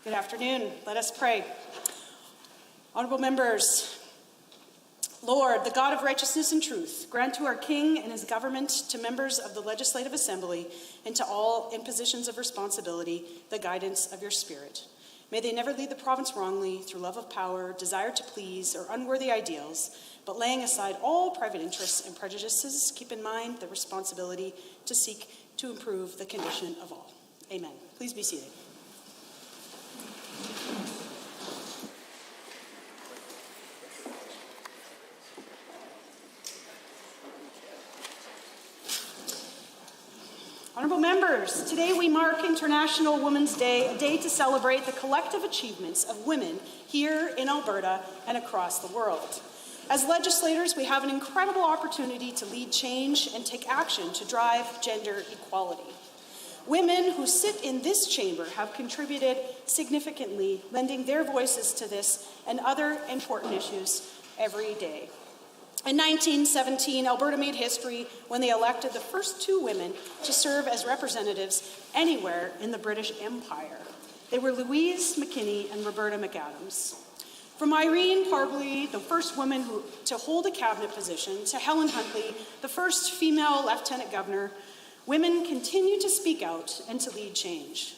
Good afternoon. Let us pray. Honorable members, Lord, the God of righteousness and truth, grant to our King and his government, to members of the Legislative Assembly, and to all in positions of responsibility, the guidance of your Spirit. May they never lead the province wrongly through love of power, desire to please, or unworthy ideals, but laying aside all private interests and prejudices, keep in mind the responsibility to seek to improve the condition of all. Amen. Please be seated. Honorable members, today we mark International Women's Day, a day to celebrate the collective achievements of women here in Alberta and across the world. As legislators, we have an incredible opportunity to lead change and take action to drive gender equality. Women who sit in this chamber have contributed significantly, lending their voices to this and other important issues every day. In 1917, Alberta made history when they elected the first two women to serve as representatives anywhere in the British Empire. They were Louise McKinney and Roberta McAdams. From Irene Parbley, the first woman to hold a cabinet position, to Helen Huntley, the first female lieutenant governor, women continue to speak out and to lead change.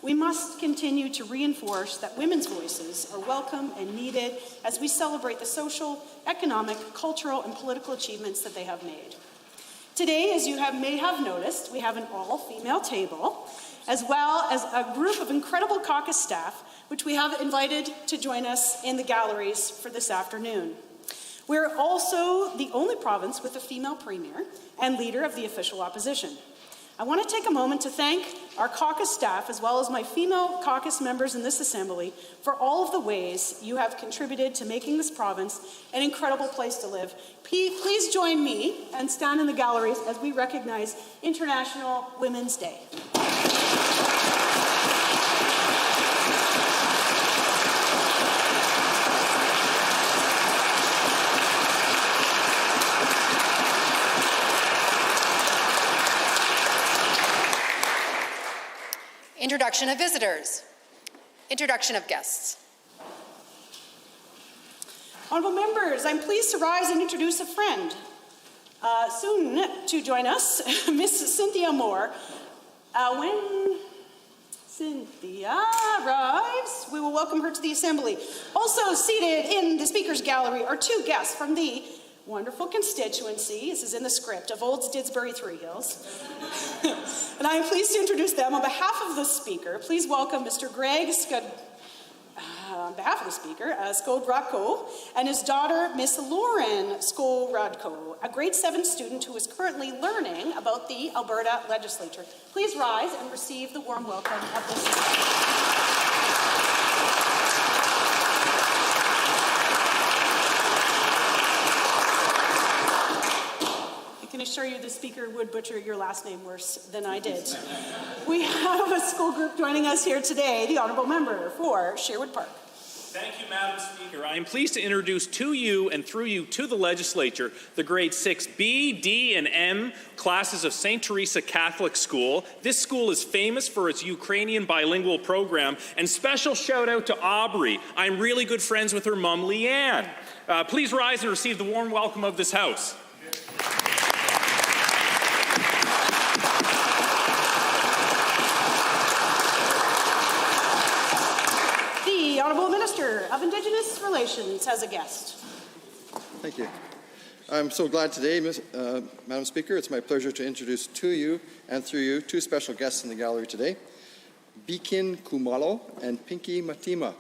We must continue to reinforce that women's voices are welcome and needed as we celebrate the social, economic, cultural, and political achievements that they have made. Today, as you may have noticed, we have an all-female table, as well as a group of incredible caucus staff, which we have invited to join us in the galleries for this afternoon. We're also the only province with a female premier and leader of the official opposition. I want to take a moment to thank our caucus staff, as well as my female caucus members in this assembly, for all of the ways you have contributed to making this province an incredible place to live. Please join me and stand in the galleries as we recognize International Women's Day. Introduction of visitors. Introduction of guests. Honourable members, I'm pleased to rise and introduce a friend. Soon to join us, Miss Cynthia Moore. When Cynthia arrives, we will welcome her to the Assembly. Also seated in the Speaker's Gallery are two guests from the wonderful constituency, this is in the script, of Olds Didsbury Three Hills. And I am pleased to introduce them on behalf of the Speaker. Please welcome Mr. Greg Skodradko and his daughter, Miss Lauren Skodradko, a grade 7 student who is currently learning about the Alberta Legislature. Please rise and receive the warm welcome of the Speaker. I can assure you the Speaker would butcher your last name worse than I did. We have a school group joining us here today, the Honourable Member for Sherwood Park. Thank you, Madam Speaker. I am pleased to introduce to you and through you to the Legislature the grade 6B, D, and M classes of St. Teresa Catholic School. This school is famous for its Ukrainian bilingual program, and special shout out to Aubrey. I'm really good friends with her mom, Leanne. Please rise and receive the warm welcome of this House. The Honourable Minister of Indigenous Relations has a guest. Thank you. I'm so glad today, Madam Speaker. It's my pleasure to introduce to you and through you two special guests in the gallery today, Bikin Kumalo and Pinky Matima.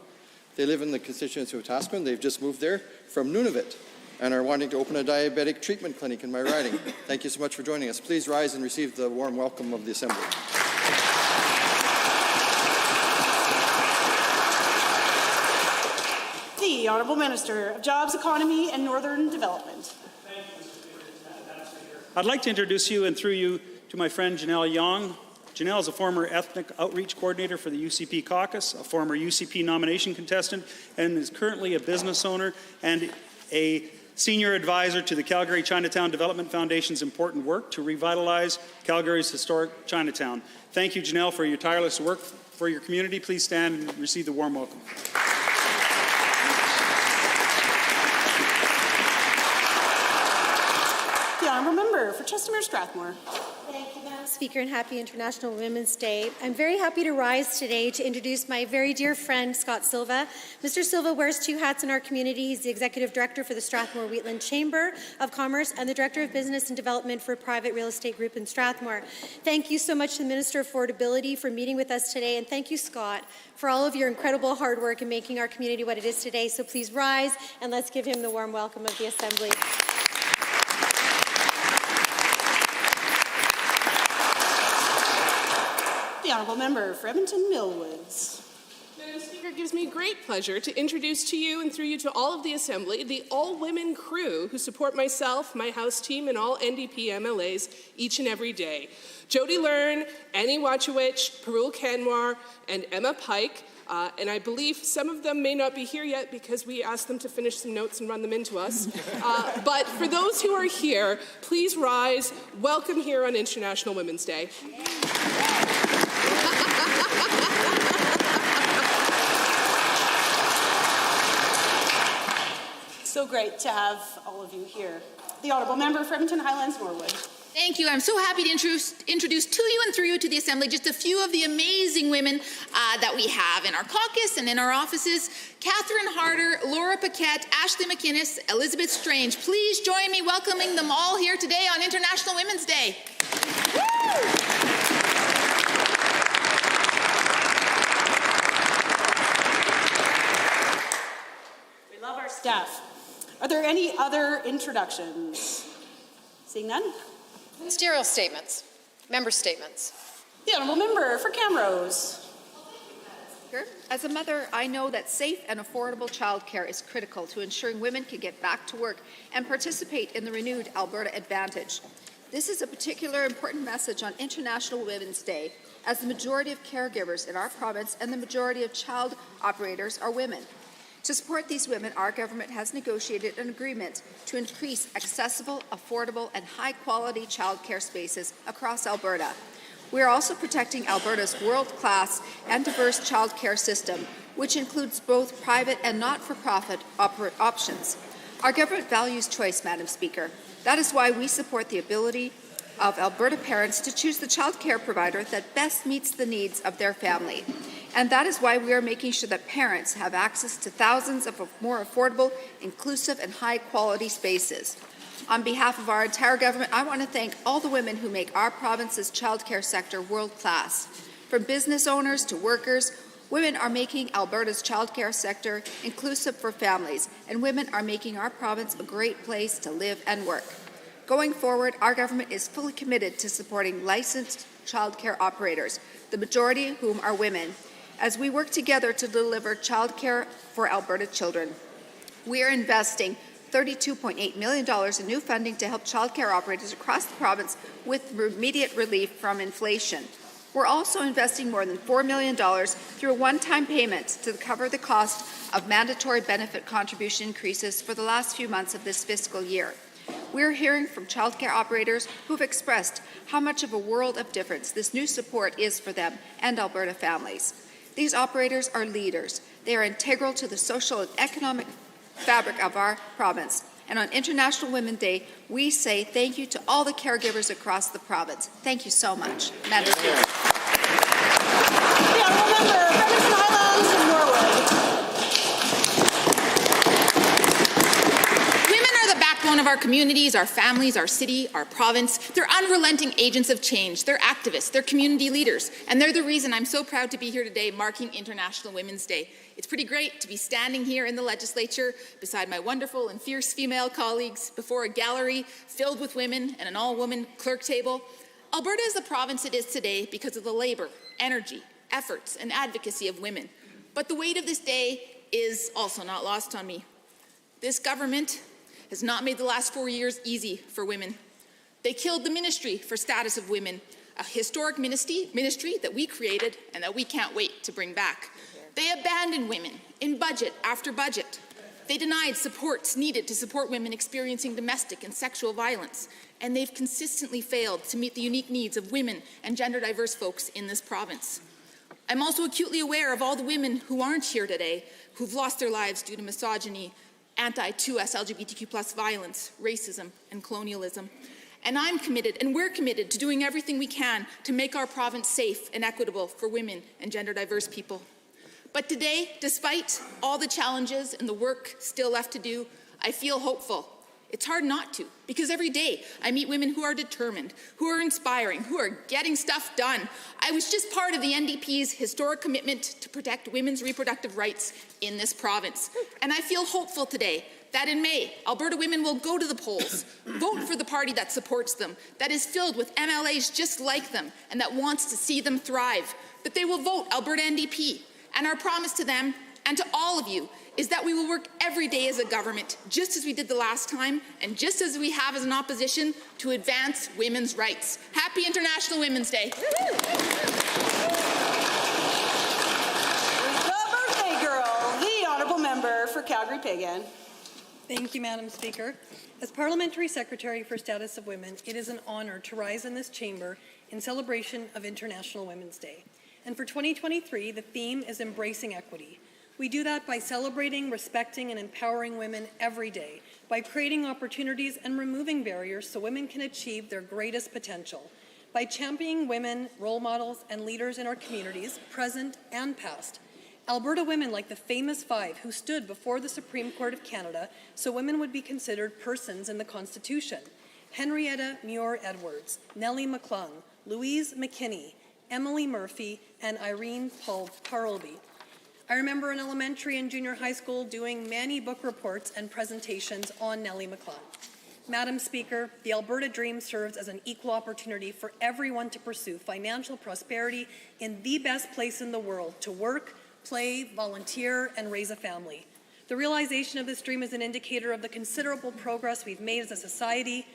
They live in the constituency of Tasman. They've just moved there from Nunavut and are wanting to open a diabetic treatment clinic in my riding. Thank you so much for joining us. Please rise and receive the warm welcome of the Assembly. The Honourable Minister of Jobs, Economy and Northern Development. I'd like to introduce you and through you to my friend Janelle Young. Janelle is a former ethnic outreach coordinator for the UCP caucus, a former UCP nomination contestant, and is currently a business owner and a Senior Advisor to the Calgary Chinatown Development Foundation's important work to revitalize Calgary's historic Chinatown. Thank you, Janelle, for your tireless work for your community. Please stand and receive the warm welcome. The Honourable Member for Chestermere-Strathmore. Thank you, Madam Speaker, and happy International Women's Day. I'm very happy to rise today to introduce my very dear friend, Scott Silva. Mr. Silva wears two hats in our community. He's the Executive Director for the Strathmore-Wheatland Chamber of Commerce and the Director of Business and Development for a private real estate group in Strathmore. Thank you so much to the Minister of Affordability for meeting with us today, and thank you, Scott, for all of your incredible hard work in making our community what it is today. So please rise, and let's give him the warm welcome of the Assembly. The Honourable Member for Edmonton Millwoods. Madam Speaker, it gives me great pleasure to introduce to you and through you to all of the Assembly the all-women crew who support myself, my House team, and all NDP MLAs each and every day. Jody Learn, Annie Wachowicz, Parul Kanwar, and Emma Pike. And I believe some of them may not be here yet because we asked them to finish some notes and run them into us. But for those who are here, please rise. Welcome here on International Women's Day. So great to have all of you here. The Honourable Member for Edmonton Highlands Norwood. Thank you. I'm so happy to introduce to you and through you to the Assembly just a few of the amazing women that we have in our caucus and in our offices. Catherine Harder, Laura Paquette, Ashley McInnes, Elizabeth Strange. Please join me welcoming them all here today on International Women's Day. Woo! We love our staff. Are there any other introductions? Seeing none? Ministerial statements. Member statements. The Honourable Member for Camrose. As a mother, I know that safe and affordable childcare is critical to ensuring women can get back to work and participate in the renewed Alberta Advantage. This is a particularly important message on International Women's Day, as the majority of caregivers in our province and the majority of child operators are women. To support these women, our government has negotiated an agreement to increase accessible, affordable, and high-quality childcare spaces across Alberta. We are also protecting Alberta's world-class and diverse childcare system, which includes both private and not-for-profit options. Our government values choice, Madam Speaker. That is why we support the ability of Alberta parents to choose the childcare provider that best meets the needs of their family. And that is why we are making sure that parents have access to thousands of more affordable, inclusive, and high-quality spaces. On behalf of our entire government, I want to thank all the women who make our province's childcare sector world-class. From business owners to workers, women are making Alberta's childcare sector inclusive for families, and women are making our province a great place to live and work. Going forward, our government is fully committed to supporting licensed childcare operators, the majority of whom are women, as we work together to deliver childcare for Alberta children. We are investing $32.8 million in new funding to help childcare operators across the province with immediate relief from inflation. We're also investing more than $4 million through a one-time payment to cover the cost of mandatory benefit contribution increases for the last few months of this fiscal year. We're hearing from childcare operators who've expressed how much of a world of difference this new support is for them and Alberta families. These operators are leaders. They are integral to the social and economic fabric of our province. And on International Women's Day, we say thank you to all the caregivers across the province. Thank you so much. Madam Speaker. The Honourable Member for Edmonton Highlands and Norwood. Women are the backbone of our communities, our families, our city, our province. They're unrelenting agents of change. They're activists. They're community leaders. And they're the reason I'm so proud to be here today marking International Women's Day. It's pretty great to be standing here in the legislature beside my wonderful and fierce female colleagues before a gallery filled with women and an all-woman clerk table. Alberta is the province it is today because of the labour, energy, efforts, and advocacy of women. But the weight of this day is also not lost on me. This government has not made the last 4 years easy for women. They killed the Ministry for Status of Women, a historic ministry that we created and that we can't wait to bring back. They abandoned women in budget after budget. They denied supports needed to support women experiencing domestic and sexual violence, and they've consistently failed to meet the unique needs of women and gender-diverse folks in this province. I'm also acutely aware of all the women who aren't here today, who've lost their lives due to misogyny, anti-2S LGBTQ+ violence, racism, and colonialism. And I'm committed, and we're committed to doing everything we can to make our province safe and equitable for women and gender-diverse people. But today, despite all the challenges and the work still left to do, I feel hopeful. It's hard not to, because every day I meet women who are determined, who are inspiring, who are getting stuff done. I was just part of the NDP's historic commitment to protect women's reproductive rights in this province. And I feel hopeful today that in May, Alberta women will go to the polls, vote for the party that supports them, that is filled with MLAs just like them, and that wants to see them thrive. That they will vote Alberta NDP. And our promise to them and to all of you is that we will work every day as a government, just as we did the last time, and just as we have as an opposition, to advance women's rights. Happy International Women's Day. The birthday girl, the honourable member for Calgary-Pagan. Thank you, Madam Speaker. As Parliamentary Secretary for Status of Women, it is an honour to rise in this chamber in celebration of International Women's Day. And for 2023, the theme is embracing equity. We do that by celebrating, respecting, and empowering women every day, by creating opportunities and removing barriers so women can achieve their greatest potential, by championing women, role models, and leaders in our communities, present and past. Alberta women like the famous 5 who stood before the Supreme Court of Canada so women would be considered persons in the Constitution. Henrietta Muir-Edwards, Nellie McClung, Louise McKinney, Emily Murphy, and Irene Parlby. I remember in elementary and junior high school doing many book reports and presentations on Nellie McClung. Madam Speaker, the Alberta Dream serves as an equal opportunity for everyone to pursue financial prosperity in the best place in the world to work, play, volunteer, and raise a family. The realization of this dream is an indicator of the considerable progress we've made as a society.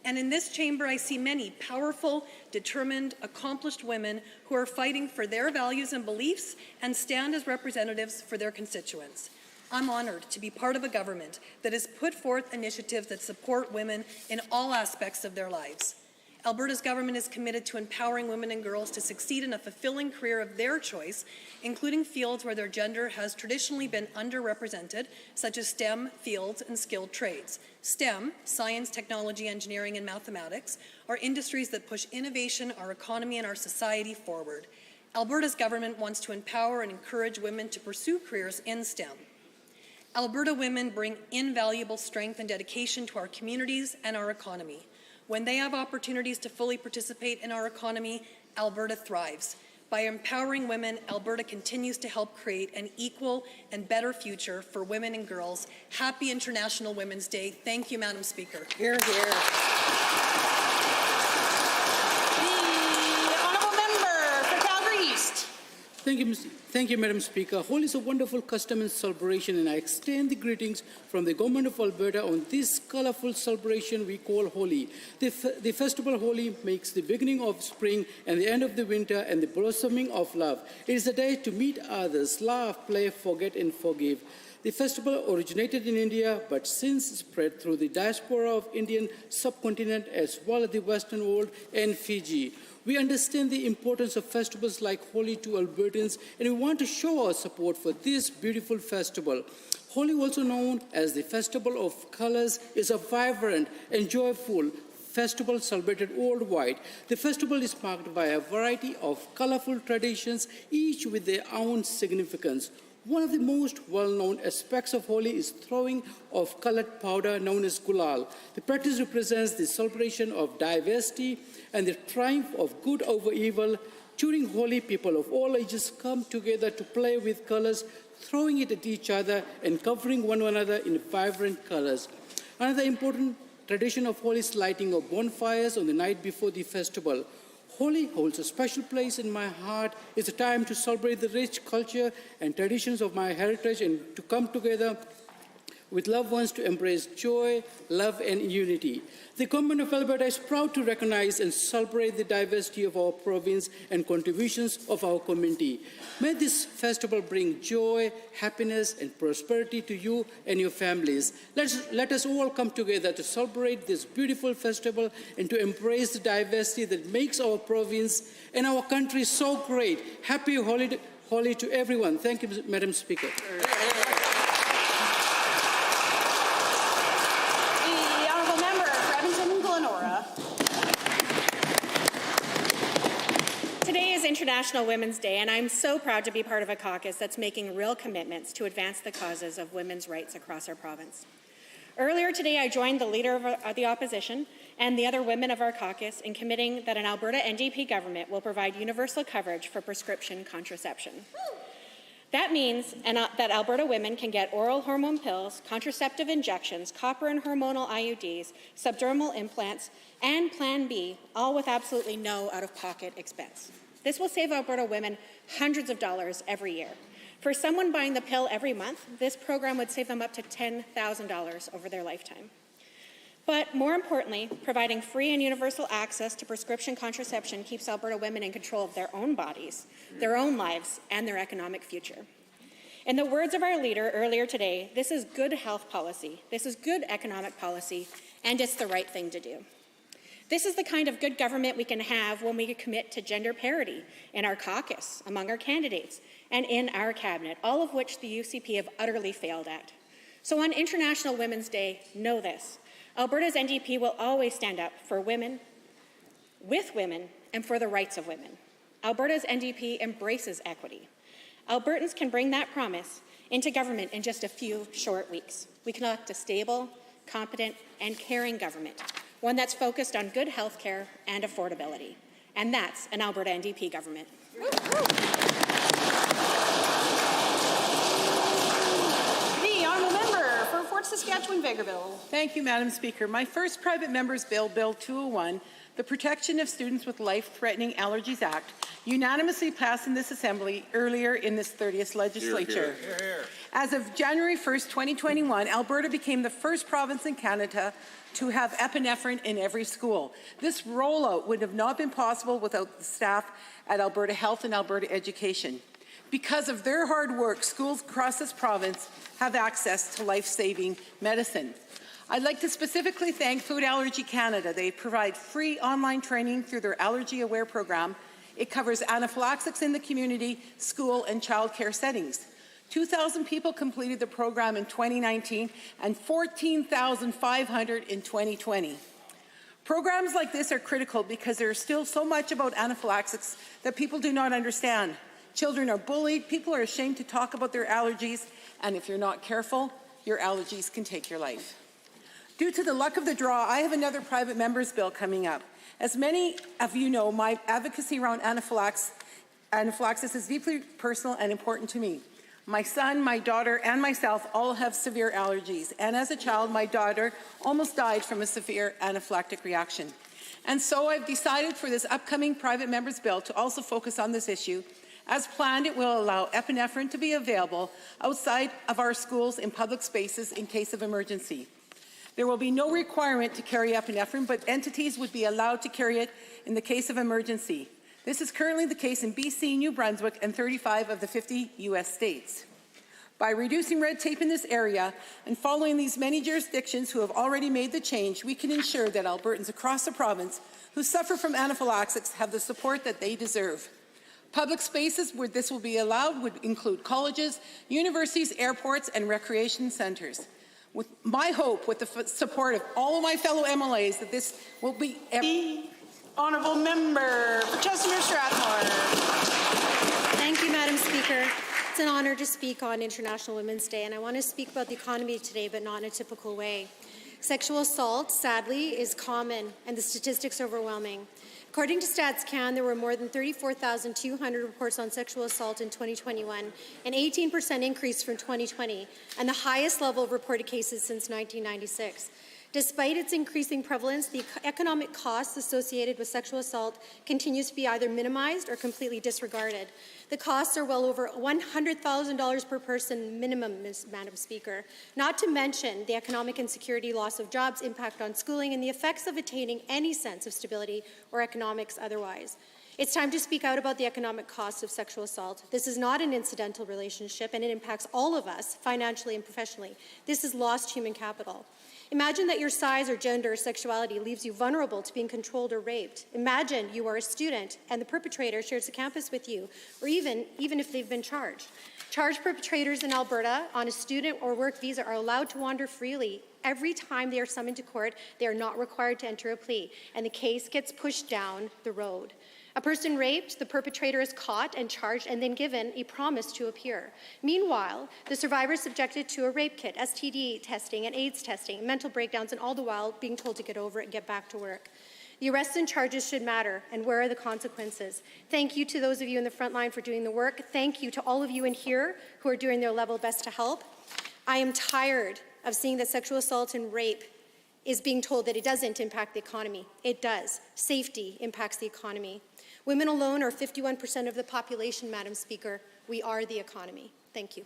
And in this chamber, I see many powerful, determined, accomplished women who are fighting for their values and beliefs and stand as representatives for their constituents. I'm honored to be part of a government that has put forth initiatives that support women in all aspects of their lives. Alberta's government is committed to empowering women and girls to succeed in a fulfilling career of their choice, including fields where their gender has traditionally been underrepresented, such as STEM fields and skilled trades. STEM, science, technology, engineering, and mathematics, are industries that push innovation, our economy, and our society forward. Alberta's government wants to empower and encourage women to pursue careers in STEM. Alberta women bring invaluable strength and dedication to our communities and our economy. When they have opportunities to fully participate in our economy, Alberta thrives. By empowering women, Alberta continues to help create an equal and better future for women and girls. Happy International Women's Day. Thank you, Madam Speaker. Hear, hear. The honourable member for Calgary East. Thank you, Madam Speaker. Holi is a wonderful custom and celebration, and I extend the greetings from the Government of Alberta on this colourful celebration we call Holi. The festival Holi makes the beginning of spring and the end of the winter and the blossoming of love. It is a day to meet others, laugh, play, forget, and forgive. The festival originated in India, but since spread through the diaspora of Indian subcontinent as well as the Western world and Fiji. We understand the importance of festivals like Holi to Albertans, and we want to show our support for this beautiful festival. Holi, also known as the Festival of Colors, is a vibrant and joyful festival celebrated worldwide. The festival is marked by a variety of colorful traditions, each with their own significance. One of the most well-known aspects of Holi is throwing of colored powder known as gulal. The practice represents the celebration of diversity and the triumph of good over evil. During Holi, people of all ages come together to play with colors, throwing it at each other and covering one another in vibrant colors. Another important tradition of Holi is lighting of bonfires on the night before the festival. Holi holds a special place in my heart. It's a time to celebrate the rich culture and traditions of my heritage and to come together with loved ones to embrace joy, love, and unity. The Government of Alberta is proud to recognize and celebrate the diversity of our province and contributions of our community. May this festival bring joy, happiness, and prosperity to you and your families. Let us all come together to celebrate this beautiful festival and to embrace the diversity that makes our province and our country so great. Happy Holi to everyone. Thank you, Madam Speaker. International Women's Day, and I'm so proud to be part of a caucus that's making real commitments to advance the causes of women's rights across our province. Earlier today, I joined the Leader of the Opposition and the other women of our caucus in committing that an Alberta NDP government will provide universal coverage for prescription contraception. That means that Alberta women can get oral hormone pills, contraceptive injections, copper and hormonal IUDs, subdermal implants, and Plan B, all with absolutely no out-of-pocket expense. This will save Alberta women hundreds of dollars every year. For someone buying the pill every month, this program would save them up to $10,000 over their lifetime. But more importantly, providing free and universal access to prescription contraception keeps Alberta women in control of their own bodies, their own lives, and their economic future. In the words of our leader earlier today, this is good health policy, this is good economic policy, and it's the right thing to do. This is the kind of good government we can have when we commit to gender parity in our caucus, among our candidates, and in our cabinet, all of which the UCP have utterly failed at. So on International Women's Day, know this. Alberta's NDP will always stand up for women, with women, and for the rights of women. Alberta's NDP embraces equity. Albertans can bring that promise into government in just a few short weeks. We can elect a stable, competent, and caring government, one that's focused on good health care and affordability. And that's an Alberta NDP government. The honourable member for Fort Saskatchewan-Vegreville. Thank you, Madam Speaker. My first private member's bill, Bill 201, the Protection of Students with Life-Threatening Allergies Act, unanimously passed in this Assembly earlier in this 30th legislature. Hear, hear. Hear, hear. As of January 1st, 2021, Alberta became the first province in Canada to have epinephrine in every school. This rollout would have not been possible without the staff at Alberta Health and Alberta Education. Because of their hard work, schools across this province have access to life-saving medicine. I'd like to specifically thank Food Allergy Canada. They provide free online training through their Allergy Aware program. It covers anaphylaxis in the community, school, and childcare settings. 2,000 people completed the program in 2019 and 14,500 in 2020. Programs like this are critical because there is still so much about anaphylaxis that people do not understand. Children are bullied, people are ashamed to talk about their allergies, and if you're not careful, your allergies can take your life. Due to the luck of the draw, I have another private member's bill coming up. As many of you know, my advocacy around anaphylaxis is deeply personal and important to me. My son, my daughter, and myself all have severe allergies, and as a child, my daughter almost died from a severe anaphylactic reaction. And so I've decided for this upcoming private member's bill to also focus on this issue. As planned, it will allow epinephrine to be available outside of our schools in public spaces in case of emergency. There will be no requirement to carry epinephrine, but entities would be allowed to carry it in the case of emergency. This is currently the case in BC, New Brunswick, and 35 of the 50 U.S. states. By reducing red tape in this area and following these many jurisdictions who have already made the change, we can ensure that Albertans across the province who suffer from anaphylaxis have the support that they deserve. Public spaces where this will be allowed would include colleges, universities, airports, and recreation centres. With my hope, with the support of all of my fellow MLAs, that this will be... Honourable member for Chester-Strathmore. Thank you, Madam Speaker. It's an honour to speak on International Women's Day, and I want to speak about the economy today, but not in a typical way. Sexual assault, sadly, is common, and the statistics are overwhelming. According to StatsCan, there were more than 34,200 reports on sexual assault in 2021, an 18% increase from 2020, and the highest level of reported cases since 1996. Despite its increasing prevalence, the economic costs associated with sexual assault continues to be either minimized or completely disregarded. The costs are well over $100,000 per person minimum, Madam Speaker, not to mention the economic insecurity, loss of jobs, impact on schooling, and the effects of attaining any sense of stability or economics otherwise. It's time to speak out about the economic costs of sexual assault. This is not an incidental relationship, and it impacts all of us, financially and professionally. This is lost human capital. Imagine that your size or gender or sexuality leaves you vulnerable to being controlled or raped. Imagine you are a student and the perpetrator shares the campus with you, or even if they've been charged. Charged perpetrators in Alberta on a student or work visa are allowed to wander freely. Every time they are summoned to court, they are not required to enter a plea, and the case gets pushed down the road. A person raped, the perpetrator is caught and charged and then given a promise to appear. Meanwhile, the survivor is subjected to a rape kit, STD testing, and AIDS testing, mental breakdowns, and all the while being told to get over it and get back to work. The arrests and charges should matter, and where are the consequences? Thank you to those of you in the front line for doing the work. Thank you to all of you in here who are doing their level best to help. I am tired of seeing that sexual assault and rape is being told that it doesn't impact the economy. It does. Safety impacts the economy. Women alone are 51% of the population, Madam Speaker. We are the economy. Thank you.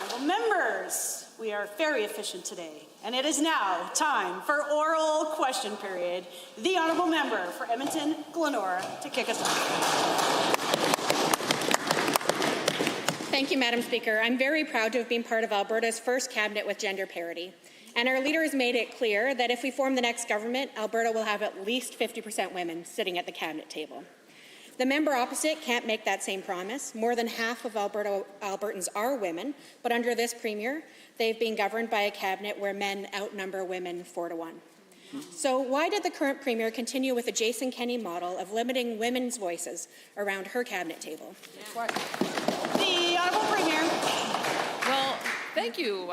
Honourable members, we are very efficient today, and it is now time for oral question period. The Honourable Member for Edmonton, Glenora, to kick us off. Thank you, Madam Speaker. I'm very proud to have been part of Alberta's first cabinet with gender parity. And our leader has made it clear that if we form the next government, Alberta will have at least 50% women sitting at the cabinet table. The member opposite can't make that same promise. More than half of Albertans are women, but under this premier, they've been governed by a cabinet where men outnumber women 4-1. So why did the current premier continue with the Jason Kenney model of limiting women's voices around her cabinet table? The Honourable Premier. Well, thank you,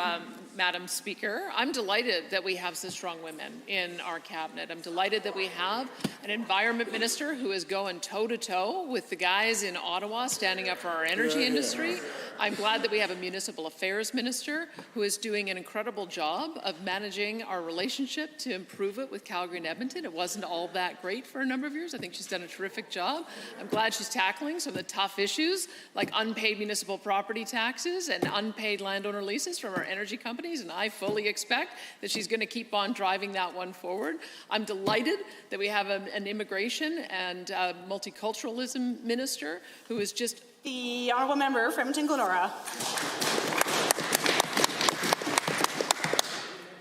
Madam Speaker. I'm delighted that we have such strong women in our cabinet. I'm delighted that we have an environment minister who is going toe-to-toe with the guys in Ottawa standing up for our energy industry. I'm glad that we have a municipal affairs minister who is doing an incredible job of managing our relationship to improve it with Calgary and Edmonton. It wasn't all that great for a number of years. I think she's done a terrific job. I'm glad she's tackling some of the tough issues like unpaid municipal property taxes and unpaid landowner leases from our energy companies, and I fully expect that she's going to keep on driving that one forward. I'm delighted that we have an immigration and multiculturalism minister who is just... The Honourable Member for Edmonton, Glenora.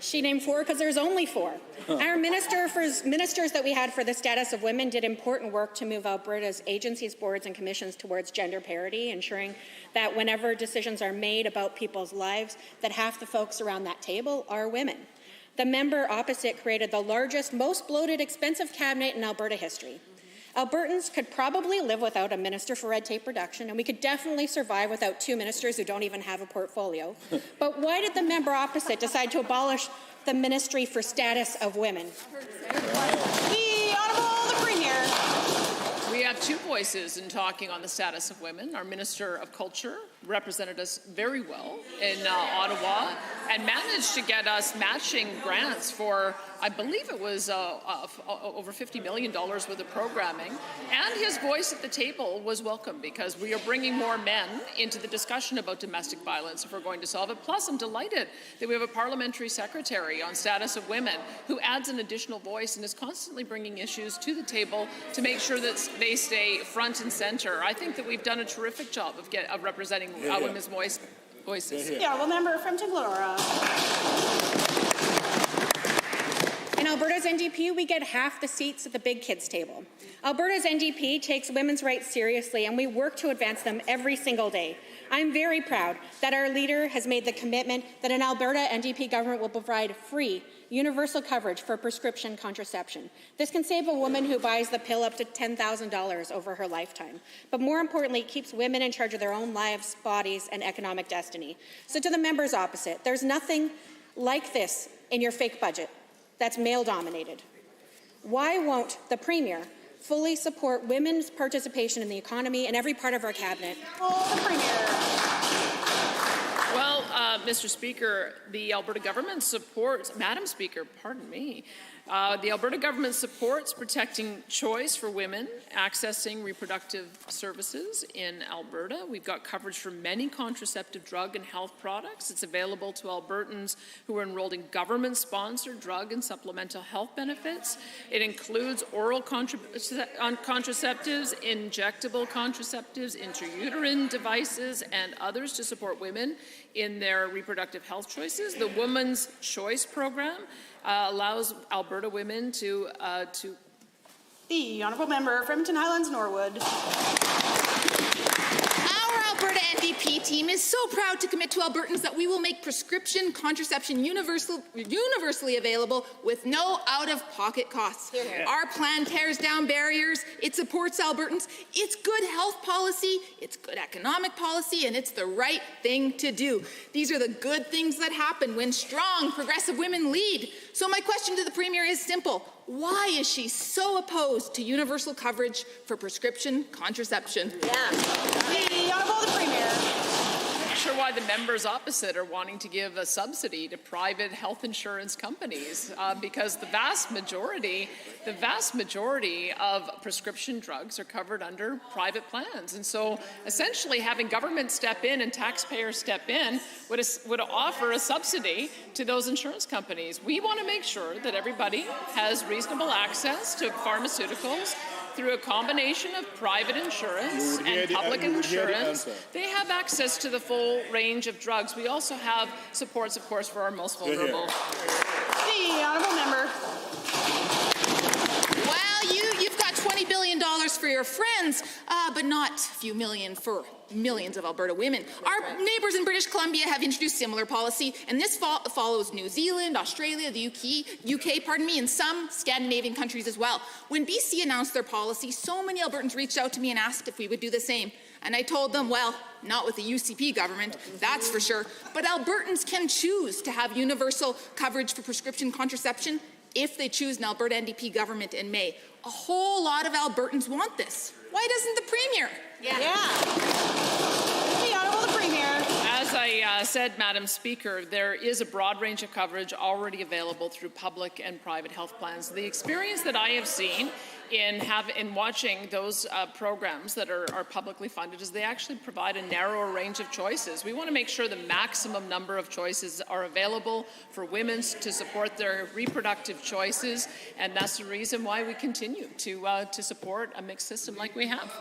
She named 4 because there's only 4. Our ministers that we had for the status of women did important work to move Alberta's agencies, boards, and commissions towards gender parity, ensuring that whenever decisions are made about people's lives, that half the folks around that table are women. The member opposite created the largest, most bloated, expensive cabinet in Alberta history. Albertans could probably live without a minister for red tape reduction, and we could definitely survive without 2 ministers who don't even have a portfolio. But why did the member opposite decide to abolish the Ministry for Status of Women? The Honourable the Premier. We have 2 voices in talking on the status of women. Our Minister of Culture represented us very well in Ottawa and managed to get us matching grants for, I believe it was over $50 million worth of programming. And his voice at the table was welcome because we are bringing more men into the discussion about domestic violence if we're going to solve it. Plus, I'm delighted that we have a parliamentary secretary on status of women who adds an additional voice and is constantly bringing issues to the table to make sure that they stay front and center. I think that we've done a terrific job of representing women's voices. The Honourable Member from Glenora. In Alberta's NDP, we get half the seats at the big kids table. Alberta's NDP takes women's rights seriously, and we work to advance them every single day. I'm very proud that our leader has made the commitment that an Alberta NDP government will provide free, universal coverage for prescription contraception. This can save a woman who buys the pill up to $10,000 over her lifetime. But more importantly, it keeps women in charge of their own lives, bodies, and economic destiny. So to the members opposite, there's nothing like this in your fake budget that's male-dominated. Why won't the Premier fully support women's participation in the economy and every part of our cabinet? The Premier. Mr. Speaker, the Alberta government supports, Madam Speaker, pardon me, the Alberta government supports protecting choice for women accessing reproductive services in Alberta. We've got coverage for many contraceptive drug and health products. It's available to Albertans who are enrolled in government-sponsored drug and supplemental health benefits. It includes oral contraceptives, injectable contraceptives, intrauterine devices, and others to support women in their reproductive health choices. The Women's Choice Program allows Alberta women to The Honourable Member for Edmonton Highlands Norwood. Our Alberta NDP team is so proud to commit to Albertans that we will make prescription contraception universally available with no out-of-pocket costs. Our plan tears down barriers, it supports Albertans, it's good health policy, it's good economic policy, and it's the right thing to do. These are the good things that happen when strong, progressive women lead. So my question to the Premier is simple. Why is she so opposed to universal coverage for prescription contraception? The Honourable the Premier. I'm not sure why the members opposite are wanting to give a subsidy to private health insurance companies because the vast majority of prescription drugs are covered under private plans. And so essentially having government step in and taxpayers step in would offer a subsidy to those insurance companies. We want to make sure that everybody has reasonable access to pharmaceuticals through a combination of private insurance and public insurance. They have access to the full range of drugs. We also have supports, of course, for our most vulnerable. The Honourable Member. Well, you've got $20 billion for your friends, but not a few million for millions of Alberta women. Our neighbours in British Columbia have introduced similar policy, and this follows New Zealand, Australia, the UK, and some Scandinavian countries as well. When BC announced their policy, so many Albertans reached out to me and asked if we would do the same. And I told them, well, not with the UCP government, that's for sure. But Albertans can choose to have universal coverage for prescription contraception if they choose an Alberta NDP government in May. A whole lot of Albertans want this. Why doesn't the Premier? The Honourable the Premier. As I said, Madam Speaker, there is a broad range of coverage already available through public and private health plans. The experience that I have seen in watching those programs that are publicly funded is they actually provide a narrower range of choices. We want to make sure the maximum number of choices are available for women to support their reproductive choices, and that's the reason why we continue to support a mixed system like we have.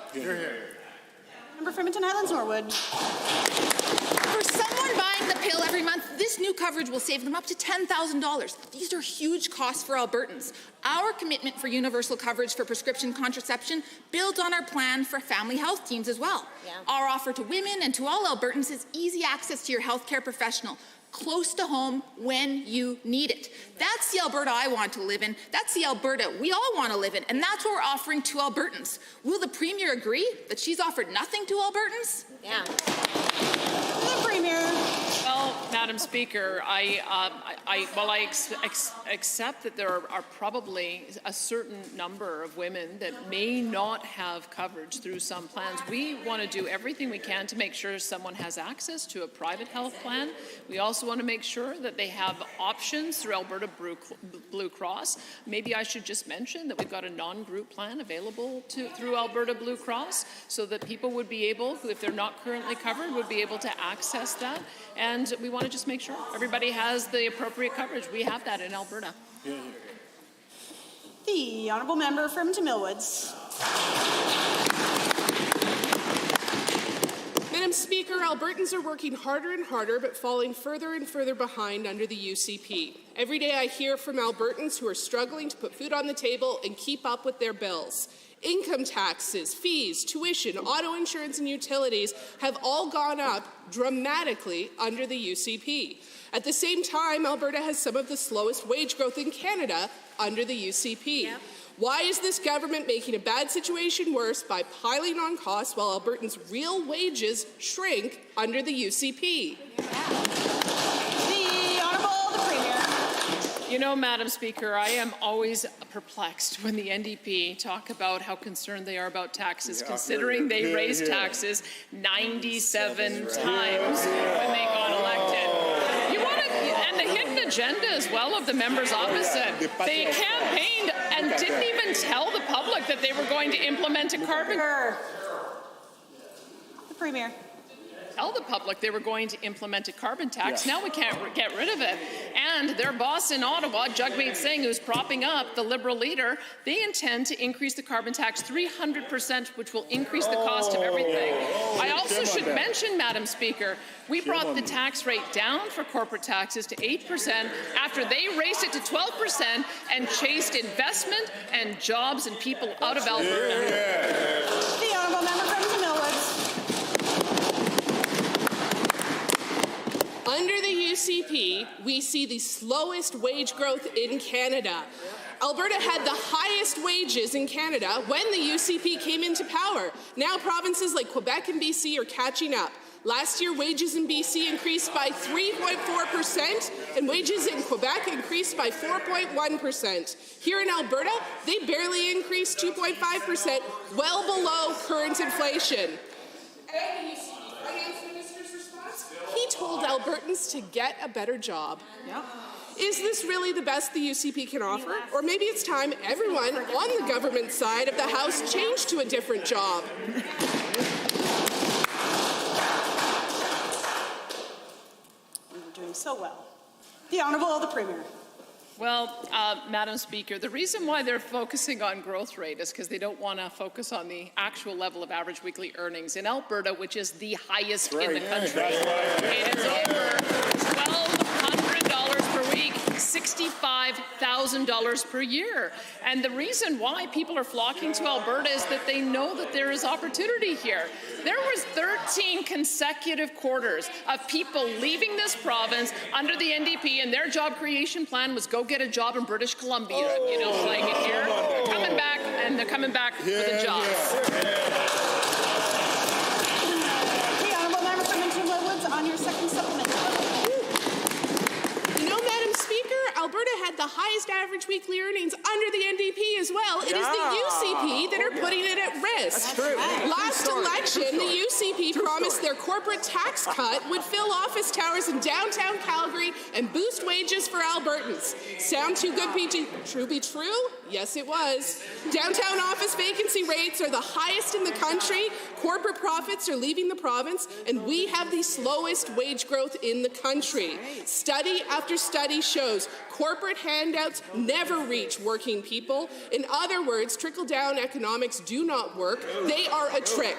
Member for Edmonton Highlands Norwood. For someone buying the pill every month, this new coverage will save them up to $10,000. These are huge costs for Albertans. Our commitment for universal coverage for prescription contraception builds on our plan for family health teams as well. Our offer to women and to all Albertans is easy access to your healthcare professional, close to home when you need it. That's the Alberta I want to live in. That's the Alberta we all want to live in. And that's what we're offering to Albertans. Will the Premier agree that she's offered nothing to Albertans? The Premier. Well, Madam Speaker, I accept that there are probably a certain number of women that may not have coverage through some plans. We want to do everything we can to make sure someone has access to a private health plan. We also want to make sure that they have options through Alberta Blue Cross. Maybe I should just mention that we've got a non-group plan available through Alberta Blue Cross so that people would be able, who if they're not currently covered, would be able to access that. And we want to just make sure everybody has the appropriate coverage. We have that in Alberta. The Honourable Member for Edmonton Millwoods. Madam Speaker, Albertans are working harder and harder but falling further and further behind under the UCP. Every day I hear from Albertans who are struggling to put food on the table and keep up with their bills. Income taxes, fees, tuition, auto insurance and utilities have all gone up dramatically under the UCP. At the same time, Alberta has some of the slowest wage growth in Canada under the UCP. Why is this government making a bad situation worse by piling on costs while Albertans' real wages shrink under the UCP? The Honourable the Premier. You know, Madam Speaker, I am always perplexed when the NDP talk about how concerned they are about taxes, considering they raised taxes 97 times when they got elected. agenda as well of the members opposite. They campaigned and didn't even tell the public that they were going to implement a carbon... The Premier. Tell the public they were going to implement a carbon tax. Now we can't get rid of it. And their boss in Ottawa, Jagmeet Singh, who's propping up the Liberal leader, they intend to increase the carbon tax 300%, which will increase the cost of everything. I also should mention, Madam Speaker, we brought the tax rate down for corporate taxes to 8% after they raised it to 12% and chased investment and jobs and people out of Alberta. The honourable member from Millwoods. Under the UCP, we see the slowest wage growth in Canada. Alberta had the highest wages in Canada when the UCP came into power. Now provinces like Quebec and BC are catching up. Last year, wages in BC increased by 3.4%, and wages in Quebec increased by 4.1%. Here in Alberta, they barely increased 2.5%, well below current inflation. And the UCP Finance Minister's response? He told Albertans to get a better job. Is this really the best the UCP can offer? Or maybe it's time everyone on the government side of the House changed to a different job. Doing so well. The Honourable the Premier. Well, Madam Speaker, the reason why they're focusing on growth rate is because they don't want to focus on the actual level of average weekly earnings in Alberta, which is the highest in the country. It is over $1,200 per week, $65,000 per year. And the reason why people are flocking to Alberta is that they know that there is opportunity here. There was 13 consecutive quarters of people leaving this province under the NDP, and their job creation plan was go get a job in British Columbia. You know, playing it here. They're coming back, and they're coming back for the jobs. The Honourable member from Millwoods on your second supplement. You know, Madam Speaker, Alberta had the highest average weekly earnings under the NDP as well. It is the UCP that are putting it at risk. That's true. Last election, the UCP promised their corporate tax cut would fill office towers in downtown Calgary and boost wages for Albertans. Sound too good to be true? Yes, it was. Downtown office vacancy rates are the highest in the country. Corporate profits are leaving the province, and we have the slowest wage growth in the country. Study after study shows corporate handouts never reach working people. In other words, trickle-down economics do not work. They are a trick.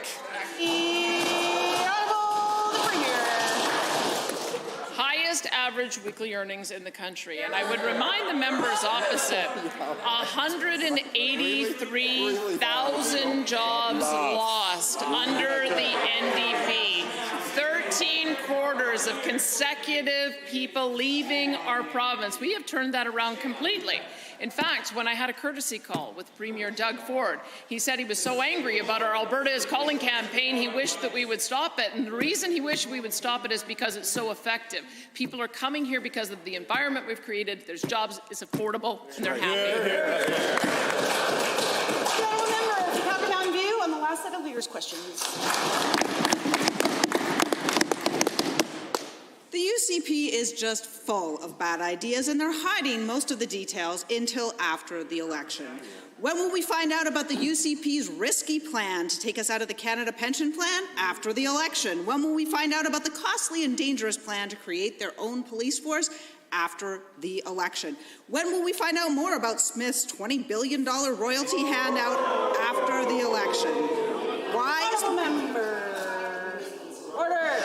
Highest average weekly earnings in the country. And I would remind the members opposite, 183,000 jobs lost under the NDP. 13 quarters of consecutive people leaving our province. We have turned that around completely. In fact, when I had a courtesy call with Premier Doug Ford, he said he was so angry about our Alberta is Calling campaign, he wished that we would stop it. And the reason he wished we would stop it is because it's so effective. People are coming here because of the environment we've created. There's jobs, it's affordable, and they're happy. The Honourable member of Calgary Mountain View on the last set of leaders' questions. The UCP is just full of bad ideas, and they're hiding most of the details until after the election. When will we find out about the UCP's risky plan to take us out of the Canada Pension Plan? After the election. When will we find out about the costly and dangerous plan to create their own police force? After the election. When will we find out more about Smith's $20 billion royalty handout? After the election. Why is the member? Order.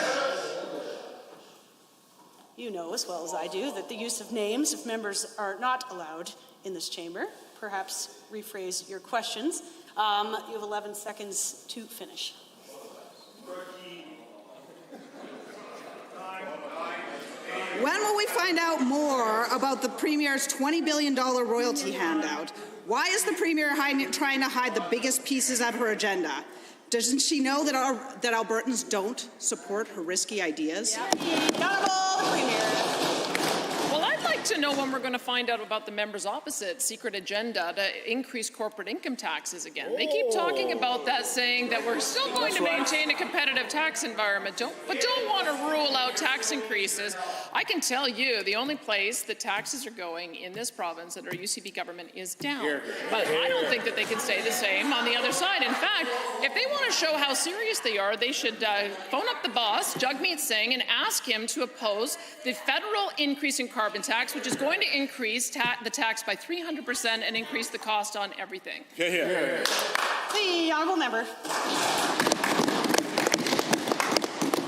You know as well as I do that the use of names of members are not allowed in this chamber. Perhaps rephrase your questions. You have 11 seconds to finish. When will we find out more about the Premier's $20 billion royalty handout? Why is the Premier trying to hide the biggest pieces of her agenda? Doesn't she know that Albertans don't support her risky ideas? Well, I'd like like to know when we're going to find out about the members opposite secret agenda to increase corporate income taxes again. They keep talking about that, saying that we're still going to maintain a competitive tax environment, but don't want to rule out tax increases. I can tell you the only place that taxes are going in this province under UCP government is down. But I don't think that they can stay the same on the other side. In fact, if they want to show how serious they are, they should phone up the boss, Jagmeet Singh, and ask him to oppose the federal increase in carbon tax, which is going to increase the tax by 300% and increase the cost on everything. The honourable member.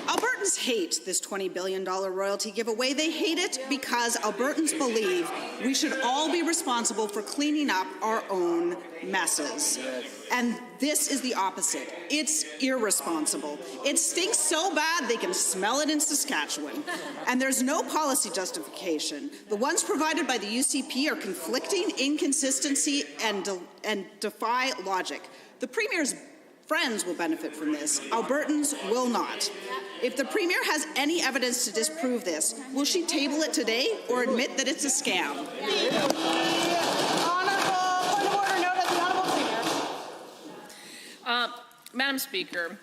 Albertans hate this $20 billion royalty giveaway. They hate it because Albertans believe we should all be responsible for cleaning up our own messes. And this is the opposite. It's irresponsible. It stinks so bad they can smell it in Saskatchewan. And there's no policy justification. The ones provided by the UCP are conflicting, inconsistency, and defy logic. The Premier's friends will benefit from this. Albertans will not. If the Premier has any evidence to disprove this, will she table it today or admit that it's a scam? Madam Speaker,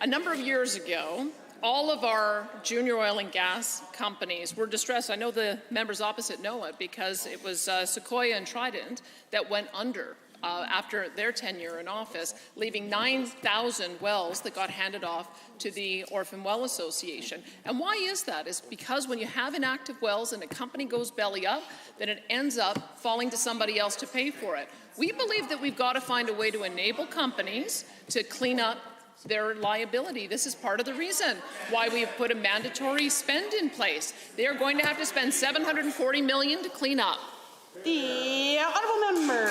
a number of years ago, all of our junior oil and gas companies were distressed. I know the members opposite know it because it was Sequoia and Trident that went under after their tenure in office, leaving 9,000 wells that got handed off to the Orphan Well Association. And why is that? It's because when you have inactive wells and a company goes belly up, then it ends up falling to somebody else to pay for it. We believe that we've got to find a way to enable companies to clean up their liability. This is part of the reason why we've put a mandatory spend in place. They are going to have to spend $740 million to clean up. The honourable member.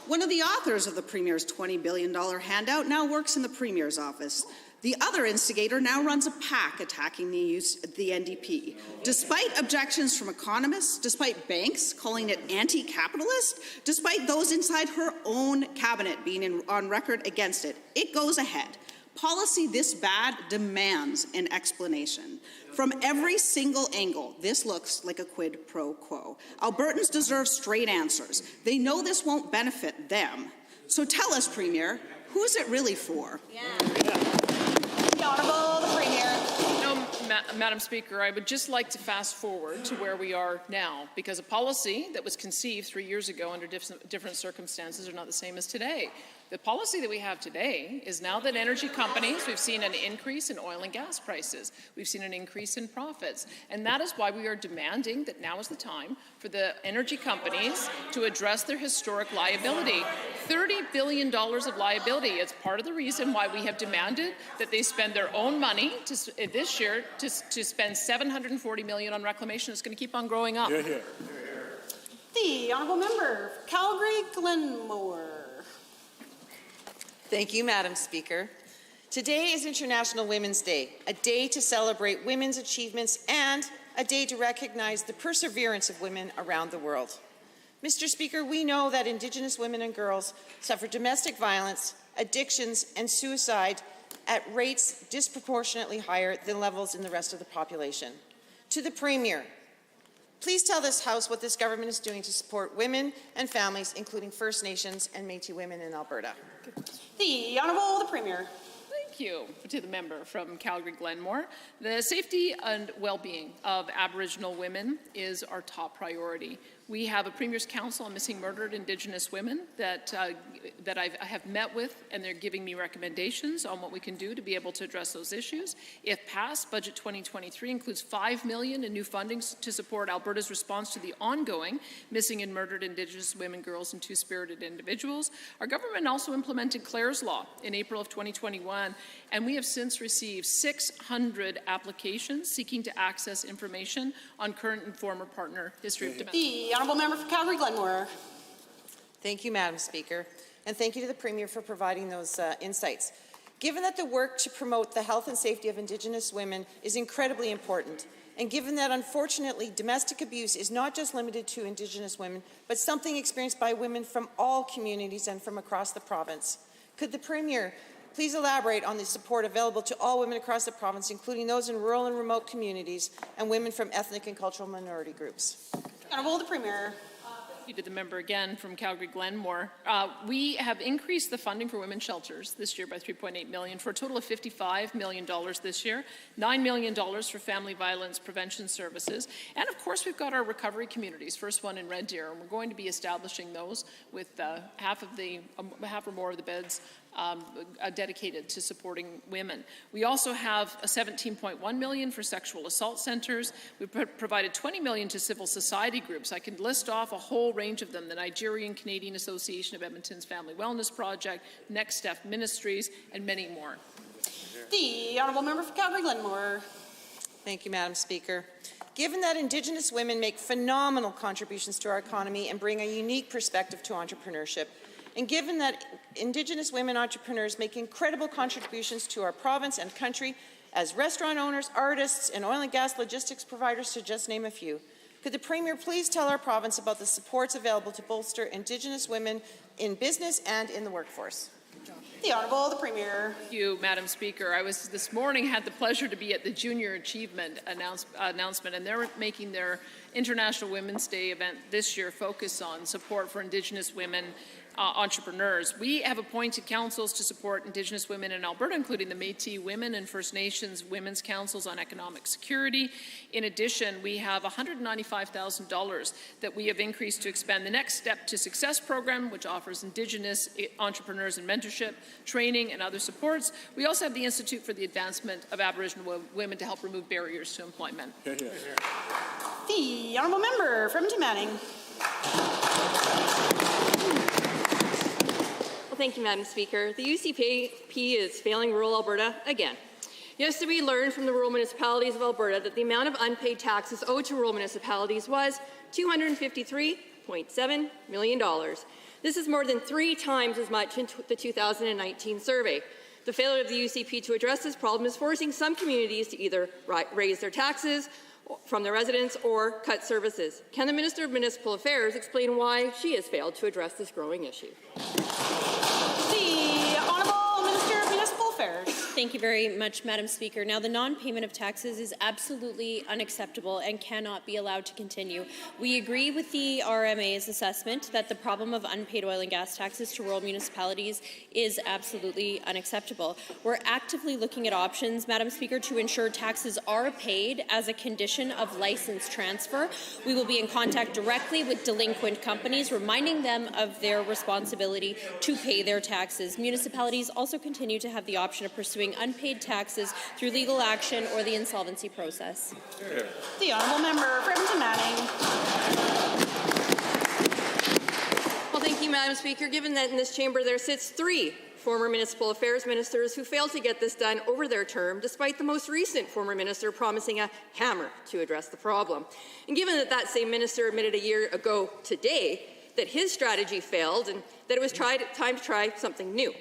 One of the authors of the Premier's $20 billion handout now works in the Premier's office. The other instigator now runs a pack attacking the NDP. Despite objections from economists, despite banks calling it anti-capitalist, despite those inside her own cabinet being on record against it, it goes ahead. Policy this bad demands an explanation. From every single angle, this looks like a quid pro quo. Albertans deserve straight answers. They know this won't benefit them. So tell us, Premier, who's it really for? The Honourable the Premier. Madam Speaker, I would just like to fast forward to where we are now, because a policy that was conceived 3 years ago under different circumstances are not the same as today. The policy that we have today is now that energy companies, we've seen an increase in oil and gas prices. We've seen an increase in profits. And that is why we are demanding that now is the time for the energy companies to address their historic liability. $30 billion of liability. It's part of the reason why we have demanded that they spend their own money this year to spend $740 million on reclamation. It's going to keep on growing up. The honourable member, Calgary-Glenmore. Thank you, Madam Speaker. Today is International Women's Day, a day to celebrate women's achievements and a day to recognize the perseverance of women around the world. Mr. Speaker, we know that Indigenous women and girls suffer domestic violence, addictions, and suicide at rates disproportionately higher than levels in the rest of the population. To the Premier, please tell this House what this government is doing to support women and families, including First Nations and Métis women in Alberta. The Honourable the Premier. Thank you to the member from Calgary-Glenmore. The safety and well-being of Aboriginal women is our top priority. We have a Premier's Council on Missing Murdered Indigenous Women that I have met with, and they're giving me recommendations on what we can do to be able to address those issues. If passed, Budget 2023 includes $5 million in new funding to support Alberta's response to the ongoing missing and murdered Indigenous women, girls, and two-spirited individuals. Our government also implemented Clare's Law in April of 2021, and we have since received 600 applications seeking to access information on current and former partner history of domestic. The honourable member for Calgary-Glenmore. Thank you, Madam Speaker, and thank you to the Premier for providing those insights. Given that the work to promote the health and safety of Indigenous women is incredibly important, and given that unfortunately domestic abuse is not just limited to Indigenous women, but something experienced by women from all communities and from across the province, could the Premier please elaborate on the support available to all women across the province, including those in rural and remote communities and women from ethnic and cultural minority groups. Honourable the Premier. Thank you to the member again from Calgary Glenmore. We have increased the funding for women's shelters this year by $3.8 million for a total of $55 million this year, $9 million for family violence prevention services, and of course we've got our recovery communities, first one in Red Deer, and we're going to be establishing those with half or more of the beds dedicated to supporting women. We also have a $17.1 million for sexual assault centres. We've provided $20 million to civil society groups. I can list off a whole range of them: the Nigerian Canadian Association of Edmonton's Family Wellness Project, Next Step Ministries, and many more. The Honourable Member for Calgary Glenmore. Thank you, Madam Speaker. Given that Indigenous women make phenomenal contributions to our economy and bring a unique perspective to entrepreneurship, and given that Indigenous women entrepreneurs make incredible contributions to our province and country as restaurant owners, artists, and oil and gas logistics providers, to just name a few, could the Premier please tell our province about the supports available to bolster Indigenous women in business and in the workforce? The Honourable the Premier. Thank you, Madam Speaker. I was this morning had the pleasure to be at the Junior Achievement announcement, and they're making their International Women's Day event this year focus on support for Indigenous women entrepreneurs. We have appointed councils to support Indigenous women in Alberta, including the Métis Women and First Nations Women's Councils on Economic Security. In addition, we have $195,000 that we have increased to expand the Next Step to Success program, which offers Indigenous entrepreneurs and mentorship, training, and other supports. We also have the Institute for the Advancement of Aboriginal Women to help remove barriers to employment. The Honourable Member for Edmonton Manning. Well, thank you, Madam Speaker. The UCP is failing rural Alberta again. Yesterday, we learned from the rural municipalities of Alberta that the amount of unpaid taxes owed to rural municipalities was $253.7 million. This is more than 3 times as much in the 2019 survey. The failure of the UCP to address this problem is forcing some communities to either raise their taxes from their residents or cut services. Can the Minister of Municipal Affairs explain why she has failed to address this growing issue? The Honourable Minister of Municipal Affairs. Thank you very much, Madam Speaker. Now, the non-payment of taxes is absolutely unacceptable and cannot be allowed to continue. We agree with the RMA's assessment that the problem of unpaid oil and gas taxes to rural municipalities is absolutely unacceptable. We're actively looking at options, Madam Speaker, to ensure taxes are paid as a condition of license transfer. We will be in contact directly with delinquent companies, reminding them of their responsibility to pay their taxes. Municipalities also continue to have the option of pursuing unpaid taxes through legal action or the insolvency process. The Honourable Member for Edmonton Manning. Well, thank you, Madam Speaker. Given that in this chamber there sits 3 former municipal affairs ministers who failed to get this done over their term, despite the most recent former minister promising a hammer to address the problem. And given that that same minister admitted a year ago today that his strategy failed and that it was time to try something new.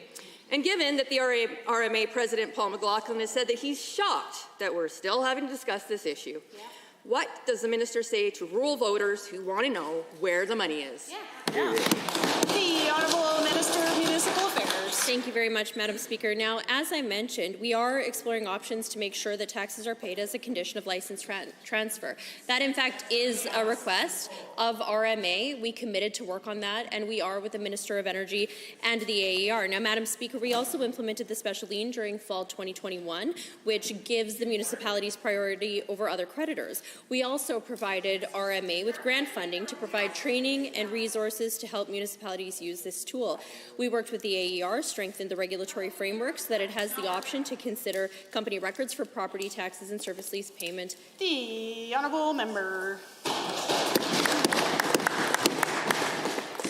And given that the RMA President Paul McLaughlin has said that he's shocked that we're still having to discuss this issue, what does the minister say to rural voters who want to know where the money is? The Honourable Minister of Municipal Affairs. Thank you very much, Madam Speaker. Now, as I mentioned, we are exploring options to make sure that taxes are paid as a condition of license transfer. That, in fact, is a request of RMA. We committed to work on that, and we are with the Minister of Energy and the AER. Now, Madam Speaker, we also implemented the special lien during fall 2021, which gives the municipalities priority over other creditors. We also provided RMA with grant funding to provide training and resources to help municipalities use this tool. We worked with the AER, strengthened the regulatory framework so that it has the option to consider company records for property taxes and service lease payment. The Honourable Member.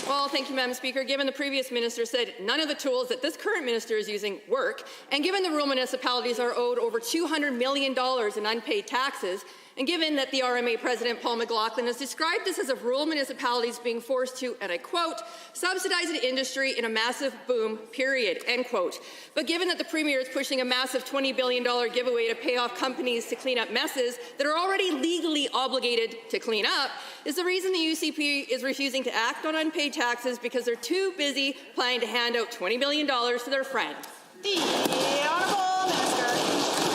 Well, thank you, Madam Speaker. Given the previous minister said none of the tools that this current minister is using work, and given the rural municipalities are owed over $200 million in unpaid taxes, and given that the RMA President Paul McLaughlin has described this as of rural municipalities being forced to, and I quote, subsidize an industry in a massive boom, period, end quote. But given that the Premier is pushing a massive $20 billion giveaway to pay off companies to clean up messes that are already legally obligated to clean up, is the reason the UCP is refusing to act on unpaid taxes because they're too busy planning to hand out $20 billion to their friends. The Honourable Minister.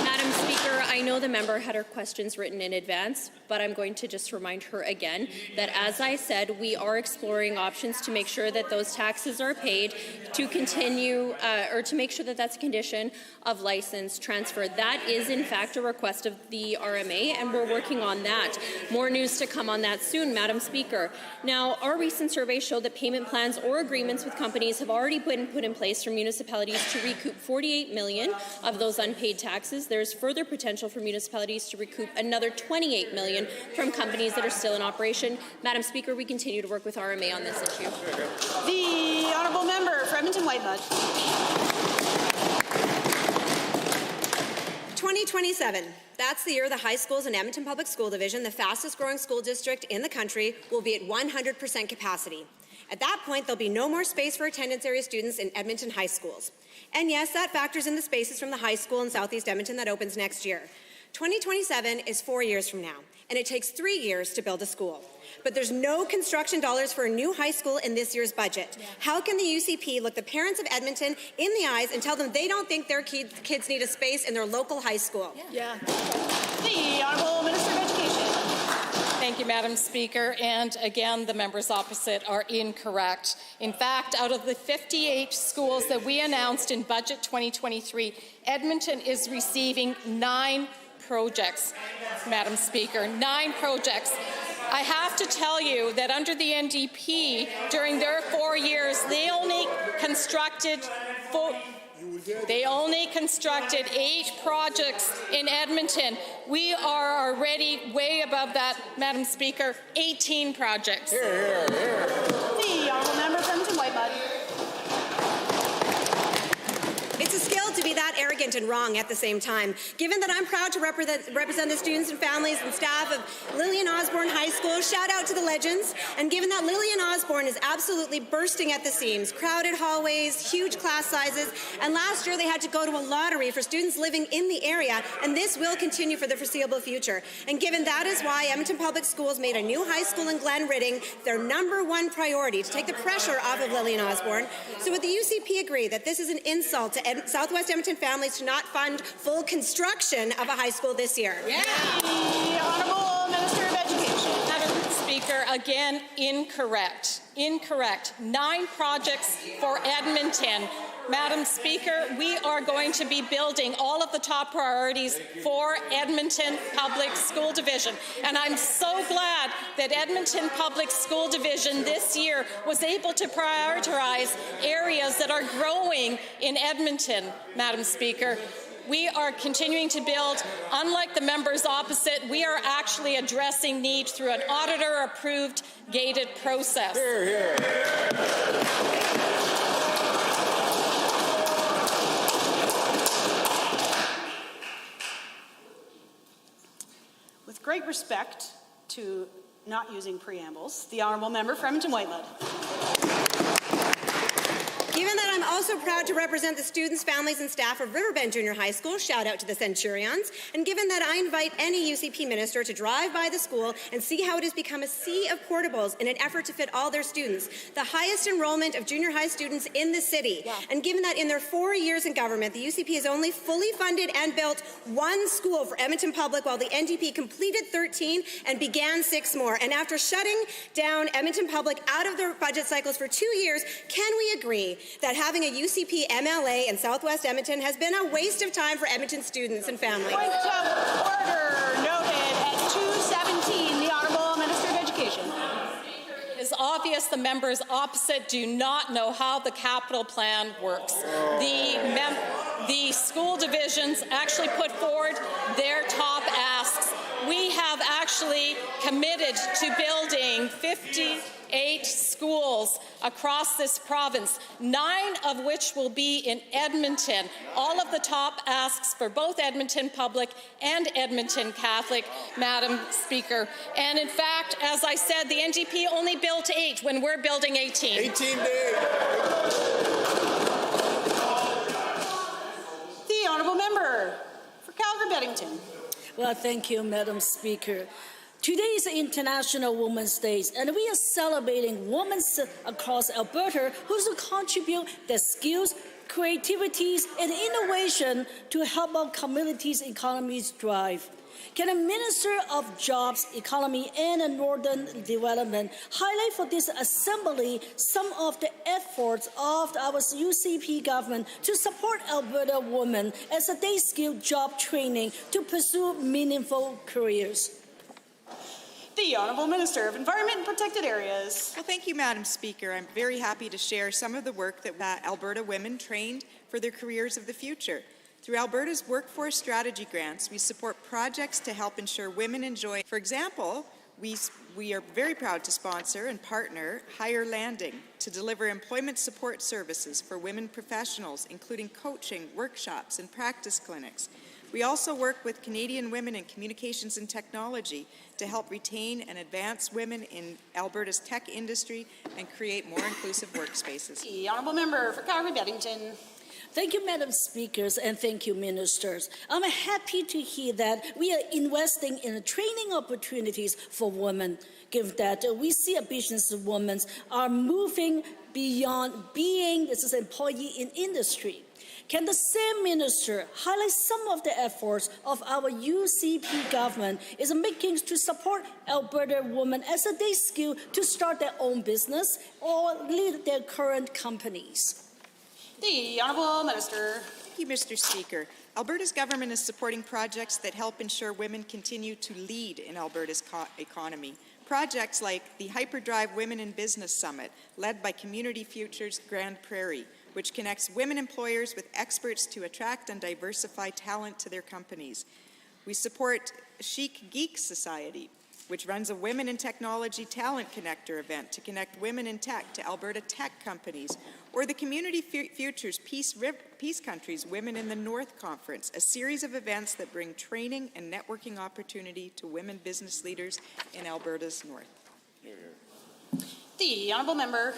Madam Speaker, I know the member had her questions written in advance, but I'm going to just remind her again that, as I said, we are exploring options to make sure that those taxes are paid, to continue, or to make sure that that's a condition of license transfer. That is, in fact, a request of the RMA, and we're working on that. More news to come on that soon, Madam Speaker. Now, our recent survey showed that payment plans or agreements with companies have already been put in place for municipalities to recoup $48 million of those unpaid taxes. There's further potential for municipalities to recoup another $28 million from companies that are still in operation. Madam Speaker, we continue to work with RMA on this issue. The Honourable Member for Edmonton-Whitemud. 2027. That's the year the high schools in Edmonton Public School Division, the fastest growing school district in the country, will be at 100% capacity. At that point, there'll be no more space for attendance area students in Edmonton high schools. And yes, that factors in the spaces from the high school in Southeast Edmonton that opens next year. 2027 is 4 years from now, and it takes 3 years to build a school. But there's no construction dollars for a new high school in this year's budget. How can the UCP look the parents of Edmonton in the eyes and tell them they don't think their kids need a space in their local high school? The Honourable Minister of Education. Thank you, Madam Speaker. And again, the members opposite are incorrect. In fact, out of the 58 schools that we announced in Budget 2023, Edmonton is receiving 9 projects, Madam Speaker, 9 projects. I have to tell you that under the NDP, during their 4 years, they only constructed 8 projects in Edmonton. We are already way above that, Madam Speaker, 18 projects. The Honourable Member for Edmonton-Whitemud. It's a skill to be that arrogant and wrong at the same time. Given that I'm proud to represent the students and families and staff of Lillian Osborne High School, shout out to the legends, and given that Lillian Osborne is absolutely bursting at the seams, crowded hallways, huge class sizes, and last year they had to go to a lottery for students living in the area, and this will continue for the foreseeable future. And given that is why Edmonton Public Schools made a new high school in Glen Ridding their #1 priority to take the pressure off of Lillian Osborne. So would the UCP agree that this is an insult to Southwest Edmonton families to not fund full construction of a high school this year? The Honourable Minister of Education. Madam Speaker, again, incorrect. Incorrect. 9 projects for Edmonton. Madam Speaker, we are going to be building all of the top priorities for Edmonton Public School Division. And I'm so glad that Edmonton Public School Division this year was able to prioritize areas that are growing in Edmonton, Madam Speaker. We are continuing to build. Unlike the members opposite, we are actually addressing needs through an auditor-approved gated process. With great respect to not using preambles, the Honourable Member for Edmonton-Whitemud. Given that I'm also proud to represent the students, families, and staff of Riverbend Junior High School, shout out to the Centurions, and given that I invite any UCP minister to drive by the school and see how it has become a sea of portables in an effort to fit all their students, the highest enrollment of junior high students in the city, and given that in their 4 years in government, the UCP has only fully funded and built 1 school for Edmonton Public, while the NDP completed 13 and began 6 more. And after shutting down Edmonton Public out of their budget cycles for 2 years, can we agree that having a UCP MLA in Southwest Edmonton has been a waste of time for Edmonton students and families? Point of order noted at 2:17. The Honourable Minister of Education. It is obvious the members opposite do not know how the capital plan works. The school divisions actually put forward their top asks. We have actually committed to building 58 schools across this province, 9 of which will be in Edmonton. All of the top asks for both Edmonton Public and Edmonton Catholic, Madam Speaker. And in fact, as I said, the NDP only built 8 when we're building 18. 18 days. The Honourable Member for Calgary-Beddington. Well, thank you, Madam Speaker. Today is International Women's Day, and we are celebrating women across Alberta who contribute their skills creativity, and innovation to help our communities' economies thrive. Can the Minister of Jobs, Economy and Northern Development highlight for this Assembly some of the efforts of our UCP government to support Alberta women as they skill job training to pursue meaningful careers? The Honourable Minister of Environment and Protected Areas. Well, thank you, Madam Speaker. I'm very happy to share some of the work that Alberta women trained for their careers of the future. Through Alberta's workforce strategy grants, we support projects to help ensure women enjoy. For example, we are very proud to sponsor and partner Higher Landing to deliver employment support services for women professionals, including coaching, workshops, and practice clinics. We also work with Canadian Women in Communications and Technology to help retain and advance women in Alberta's tech industry and create more inclusive workspaces. The Honourable Member for Calgary-Beddington. Thank you, Madam Speakers, and thank you, Ministers. I'm happy to hear that we are investing in training opportunities for women, given that we see business women are moving beyond being an employee in industry. Can the same minister highlight some of the efforts of our UCP government is making to support Alberta women as they skill to start their own business or lead their current companies? The Honourable Minister. Thank you, Mr. Speaker. Alberta's government is supporting projects that help ensure women continue to lead in Alberta's economy. Projects like the Hyperdrive Women in Business Summit, led by Community Futures Grand Prairie, which connects women employers with experts to attract and diversify talent to their companies. We support Chic Geek Society, which runs a Women in Technology Talent Connector event to connect women in tech to Alberta tech companies, or the Community Futures Peace Countries Women in the North Conference, a series of events that bring training and networking opportunity to women business leaders in Alberta's North. The Honourable Member.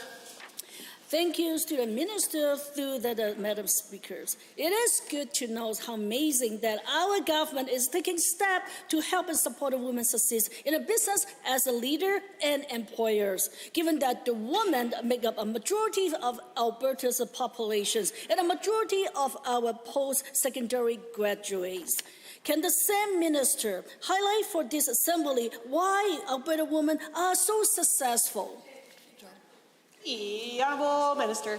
Thank you to the Minister through the Madam Speakers. It is good to know how amazing that our government is taking steps to help and support a woman's success in a business as a leader and employers, given that the women make up a majority of Alberta's populations and a majority of our post-secondary graduates. Can the same minister highlight for this Assembly why Alberta women are so successful? The Honourable Minister.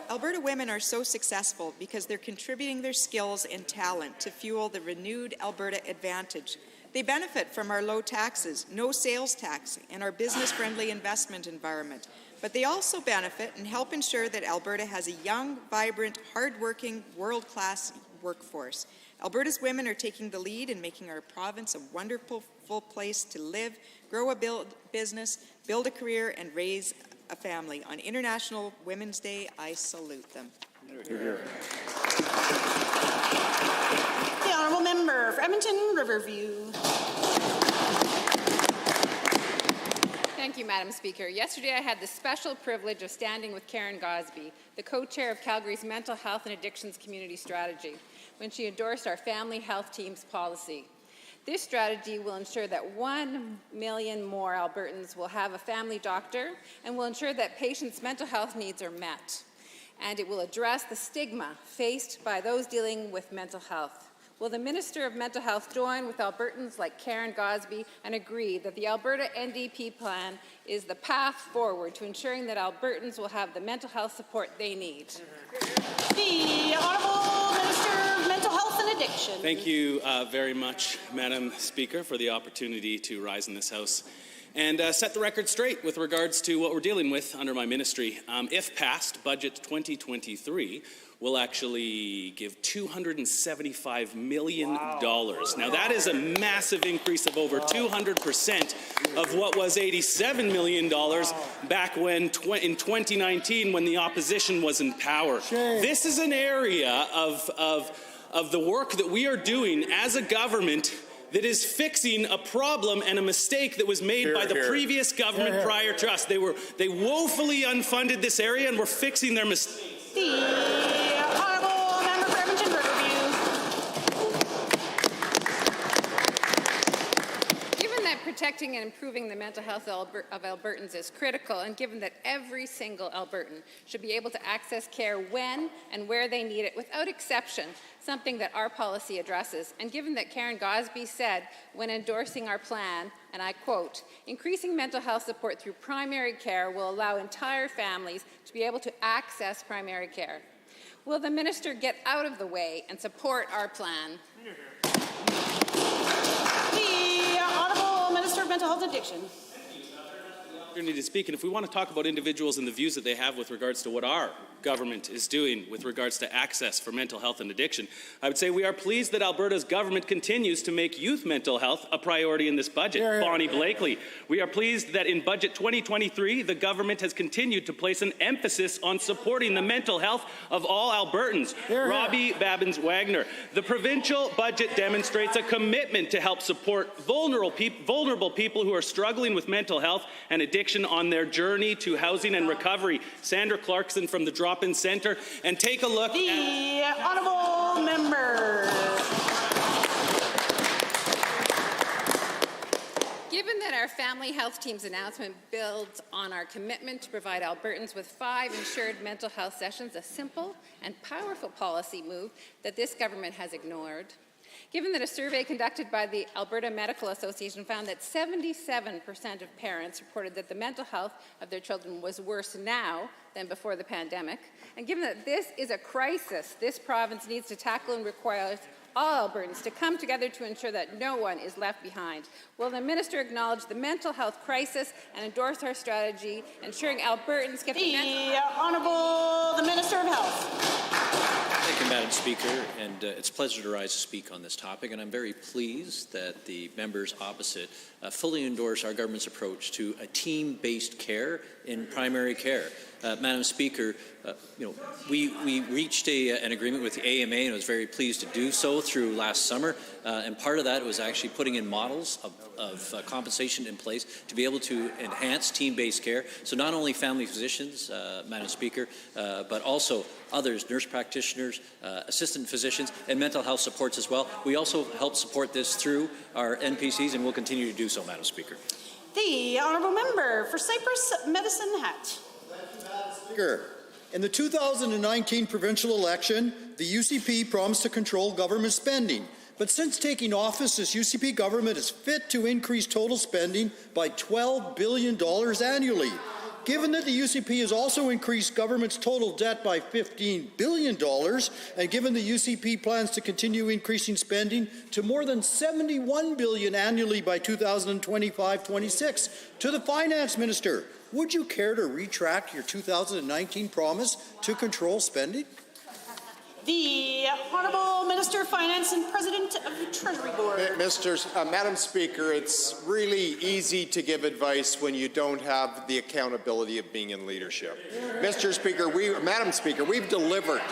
Alberta women are so successful because they're contributing their skills and talent to fuel the renewed Alberta advantage. They benefit from our low taxes, no sales tax, and our business-friendly investment environment. But they also benefit and help ensure that Alberta has a young, vibrant, hard-working, world-class workforce. Alberta's women are taking the lead in making our province a wonderful place to live, grow a business, build a career, and raise a family. On International Women's Day, I salute them. The Honourable Member for Edmonton Riverview. Thank you, Madam Speaker. Yesterday I had the special privilege of standing with Karen Gosby, the co-chair of Calgary's Mental Health and Addictions Community Strategy, when she endorsed our Family Health Team's policy. This strategy will ensure that 1 million more Albertans will have a family doctor and will ensure that patients' mental health needs are met. And it will address the stigma faced by those dealing with mental health. Will the Minister of Mental Health join with Albertans like Karen Gosby and agree that the Alberta NDP plan is the path forward to ensuring that Albertans will have the mental health support they need? The Honourable Minister of Mental Health and Addiction. Thank you very much, Madam Speaker, for the opportunity to rise in this House and set the record straight with regards to what we're dealing with under my ministry. If passed, Budget 2023 will actually give $275 million. Now that is a massive increase of over 200% of what was $87 million back when in 2019 when the opposition was in power. This is an area of the work that we are doing as a government that is fixing a problem and a mistake that was made by the previous government prior to us. They woefully unfunded this area, and we're fixing their mistakes. The Honourable Member for Edmonton Riverview. Given that protecting and improving the mental health of Albertans is critical, and given that every single Albertan should be able to access care when and where they need it without exception, something that our policy addresses, and given that Karen Gosby said when endorsing our plan, and I quote, "Increasing mental health support through primary care will allow entire families to be able to access primary care." Will the minister get out of the way and support our plan? The Honourable Minister of Mental Health and Addiction. To speak, and if we want to talk about individuals and the views that they have with regards to what our government is doing with regards to access for mental health and addiction, I would say we are pleased that Alberta's government continues to make youth mental health a priority in this budget. Bonnie Blakely. We are pleased that in Budget 2023, the government has continued to place an emphasis on supporting the mental health of all Albertans. Robbie Babbins-Wagner. The provincial budget demonstrates a commitment to help support vulnerable people who are struggling with mental health and addiction on their journey to housing and recovery. Sandra Clarkson from the Drop-In Centre. And take a look at the Honourable Member. Given that our family health team's announcement builds on our commitment to provide Albertans with 5 insured mental health sessions, a simple and powerful policy move that this government has ignored. Given that a survey conducted by the Alberta Medical Association found that 77% of parents reported that the mental health of their children was worse now than before the pandemic, and given that this is a crisis this province needs to tackle and requires all Albertans to come together to ensure that no one is left behind, will the minister acknowledge the mental health crisis and endorse our strategy, ensuring Albertans get the Honourable the Minister of Health. Thank you, Madam Speaker, and it's a pleasure to rise to speak on this topic, and I'm very pleased that the members opposite fully endorse our government's approach to a team-based care in primary care. Madam Speaker, we reached an agreement with the AMA, and I was very pleased to do so through last summer, and part of that was actually putting in models of compensation in place to be able to enhance team-based care. So not only family physicians, Madam Speaker, but also others, nurse practitioners, assistant physicians, and mental health supports as well. We also help support this through our NPCs, and we'll continue to do so, Madam Speaker. The Honourable Member for Cypress Medicine Hat. Speaker, in the 2019 provincial election, the UCP promised to control government spending. But since taking office, this UCP government is fit to increase total spending by $12 billion annually. Given that the UCP has also increased government's total debt by $15 billion, and given the UCP plans to continue increasing spending to more than $71 billion annually by 2025-26, to the Finance Minister, would you care to retract your 2019 promise to control spending? The Honourable Minister of Finance and President of the Treasury Board. Madam Speaker, it's really easy to give advice when you don't have the accountability of being in leadership. Madam Speaker, we've delivered.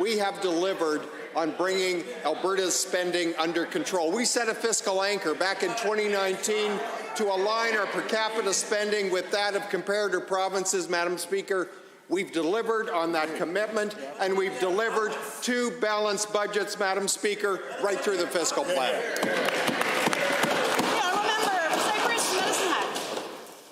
We have delivered on bringing Alberta's spending under control. We set a fiscal anchor back in 2019 to align our per capita spending with that of comparator provinces, Madam Speaker. We've delivered on that commitment, and we've delivered 2 balanced budgets, Madam Speaker, right through the fiscal plan.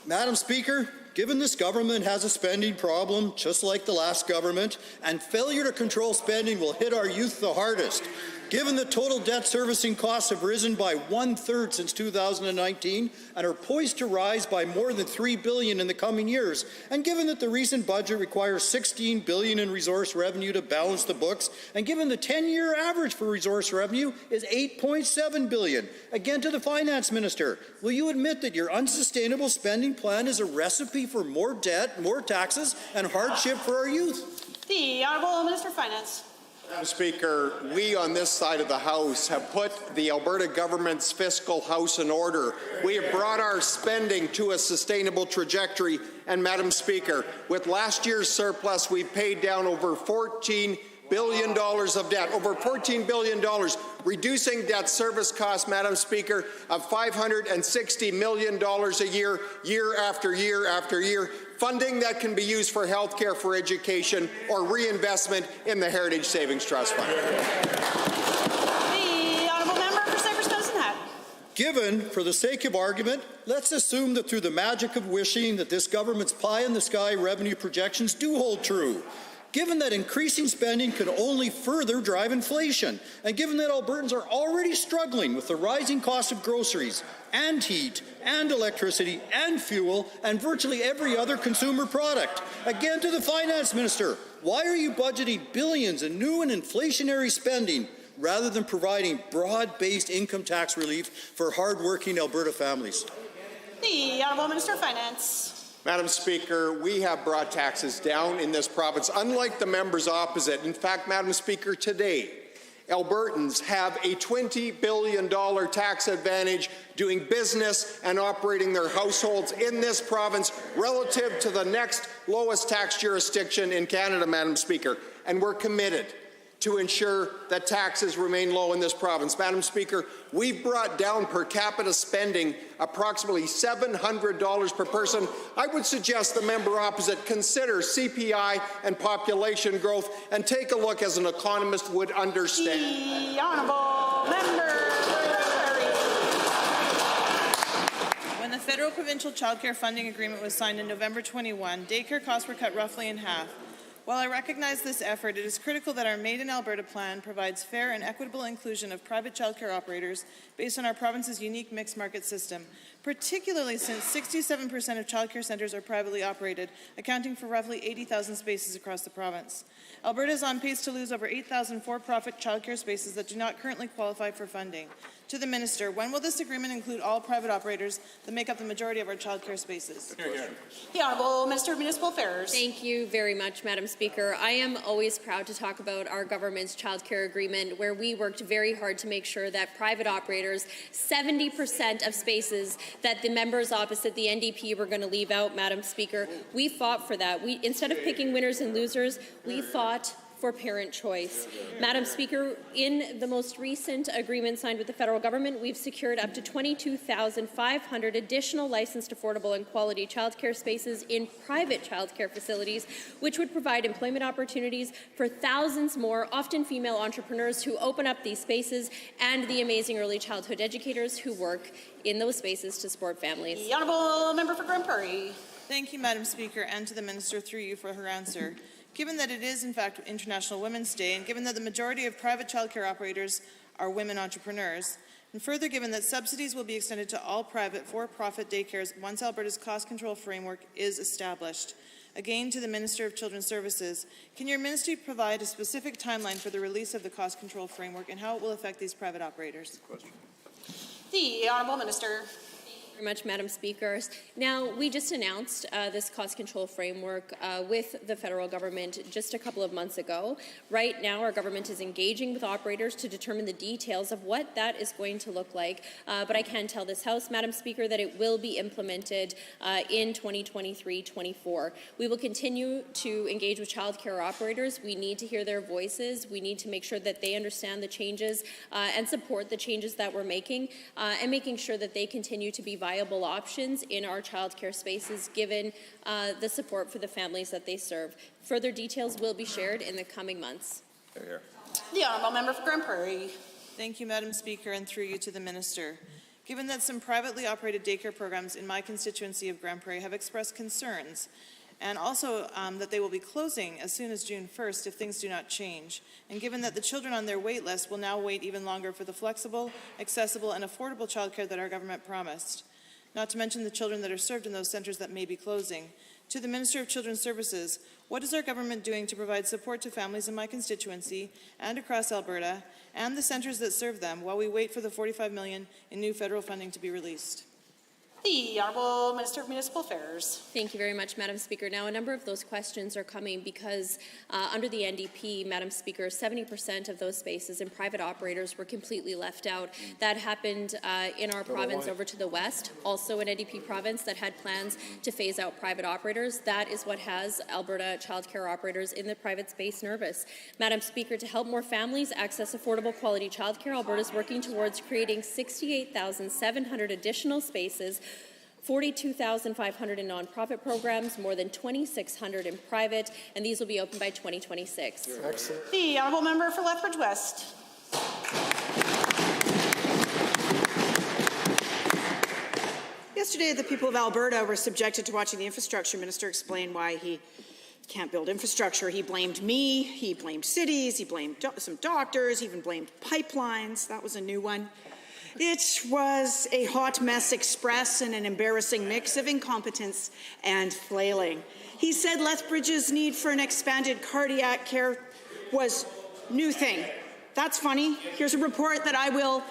Madam Speaker, given this government has a spending problem, just like the last government, and failure to control spending will hit our youth the hardest, given that total debt servicing costs have risen by 1/3 since 2019 and are poised to rise by more than $3 billion in the coming years, and given that the recent budget requires $16 billion in resource revenue to balance the books, and given the 10-year average for resource revenue is $8.7 billion, again to the Finance Minister, will you admit that your unsustainable spending plan is a recipe for more debt, more taxes, and hardship for our youth? The Honourable Minister of Finance. Madam Speaker, we on this side of the House have put the Alberta government's fiscal house in order. We have brought our spending to a sustainable trajectory. And Madam Speaker, with last year's surplus, we paid down over $14 billion of debt, over $14 billion, reducing debt service costs, Madam Speaker, of $560 million a year, year after year after year, funding that can be used for health care, for education, or reinvestment in the Heritage Savings Trust Fund. The Honourable Member for Cypress Medicine Hat. Given, for the sake of argument, let's assume that through the magic of wishing that this government's pie-in-the-sky revenue projections do hold true. Given that increasing spending could only further drive inflation, and given that Albertans are already struggling with the rising cost of groceries and heat and electricity and fuel and virtually every other consumer product, again to the Finance Minister, why are you budgeting billions in new and inflationary spending rather than providing broad-based income tax relief for hard-working Alberta families? The Honourable Minister of Finance. Madam Speaker, we have brought taxes down in this province, unlike the members opposite. In fact, Madam Speaker, today, Albertans have a $20 billion tax advantage doing business and operating their households in this province relative to the next lowest tax jurisdiction in Canada, Madam Speaker. And we're committed to ensure that taxes remain low in this province. Madam Speaker, we've brought down per capita spending approximately $700 per person. I would suggest the member opposite consider CPI and population growth and take a look as an economist would understand. The Honourable Member. When the federal-provincial childcare funding agreement was signed in November 21, daycare costs were cut roughly in half. While I recognize this effort, it is critical that our Made in Alberta plan provides fair and equitable inclusion of private childcare operators based on our province's unique mixed market system, particularly since 67% of childcare centres are privately operated, accounting for roughly 80,000 spaces across the province. Alberta is on pace to lose over 8,000 for-profit childcare spaces that do not currently qualify for funding. To the Minister, when will this agreement include all private operators that make up the majority of our childcare spaces? The Honourable Minister of Municipal Affairs. Thank you very much, Madam Speaker. I am always proud to talk about our government's childcare agreement, where we worked very hard to make sure that private operators, 70% of spaces that the members opposite the NDP were going to leave out, Madam Speaker, we fought for that. Instead of picking winners and losers, we fought for parent choice. Madam Speaker, in the most recent agreement signed with the federal government, we've secured up to 22,500 additional licensed, affordable and quality childcare spaces in private childcare facilities, which would provide employment opportunities for thousands more, often female entrepreneurs who open up these spaces, and the amazing early childhood educators who work in those spaces to support families. The Honourable Member for Grande Prairie. Thank you, Madam Speaker, and to the Minister through you for her answer. Given that it is, in fact, International Women's Day, and given that the majority of private childcare operators are women entrepreneurs, and further given that subsidies will be extended to all private for-profit daycares once Alberta's cost control framework is established, again to the Minister of Children's Services, can your ministry provide a specific timeline for the release of the cost control framework and how it will affect these private operators? The Honourable Minister. Very much, Madam Speaker. Now, we just announced this cost control framework with the federal government just a couple of months ago. Right now, our government is engaging with operators to determine the details of what that is going to look like. But I can tell this House, Madam Speaker, that it will be implemented in 2023-24. We will continue to engage with childcare operators. We need to hear their voices. We need to make sure that they understand the changes and support the changes that we're making, and making sure that they continue to be viable options in our childcare spaces, given the support for the families that they serve. Further details will be shared in the coming months. The Honourable Member for Grande Prairie. Thank you, Madam Speaker, and through you to the Minister. Given that some privately operated daycare programs in my constituency of Grande Prairie have expressed concerns, and also that they will be closing as soon as June 1st if things do not change, and given that the children on their wait list will now wait even longer for the flexible, accessible, and affordable childcare that our government promised, not to mention the children that are served in those centres that may be closing. To the Minister of Children's Services, what is our government doing to provide support to families in my constituency and across Alberta and the centres that serve them while we wait for the $45 million in new federal funding to be released? The Honourable Minister of Municipal Affairs. Thank you very much, Madam Speaker. Now, a number of those questions are coming because under the NDP, Madam Speaker, 70% of those spaces and private operators were completely left out. That happened in our province over to the west, also an NDP province that had plans to phase out private operators. That is what has Alberta childcare operators in the private space nervous. Madam Speaker, to help more families access affordable quality childcare, Alberta is working towards creating 68,700 additional spaces, 42,500 in nonprofit programs, more than 2,600 in private, and these will be open by 2026. Excellent. The Honourable Member for Lethbridge West. Yesterday, the people of Alberta were subjected to watching the infrastructure minister explain why he can't build infrastructure. He blamed me, he blamed cities, he blamed some doctors, he even blamed pipelines. That was a new one. It was a hot mess express and an embarrassing mix of incompetence and flailing. He said Lethbridge's need for an expanded cardiac care was new thing. That's funny. Here's a report that I will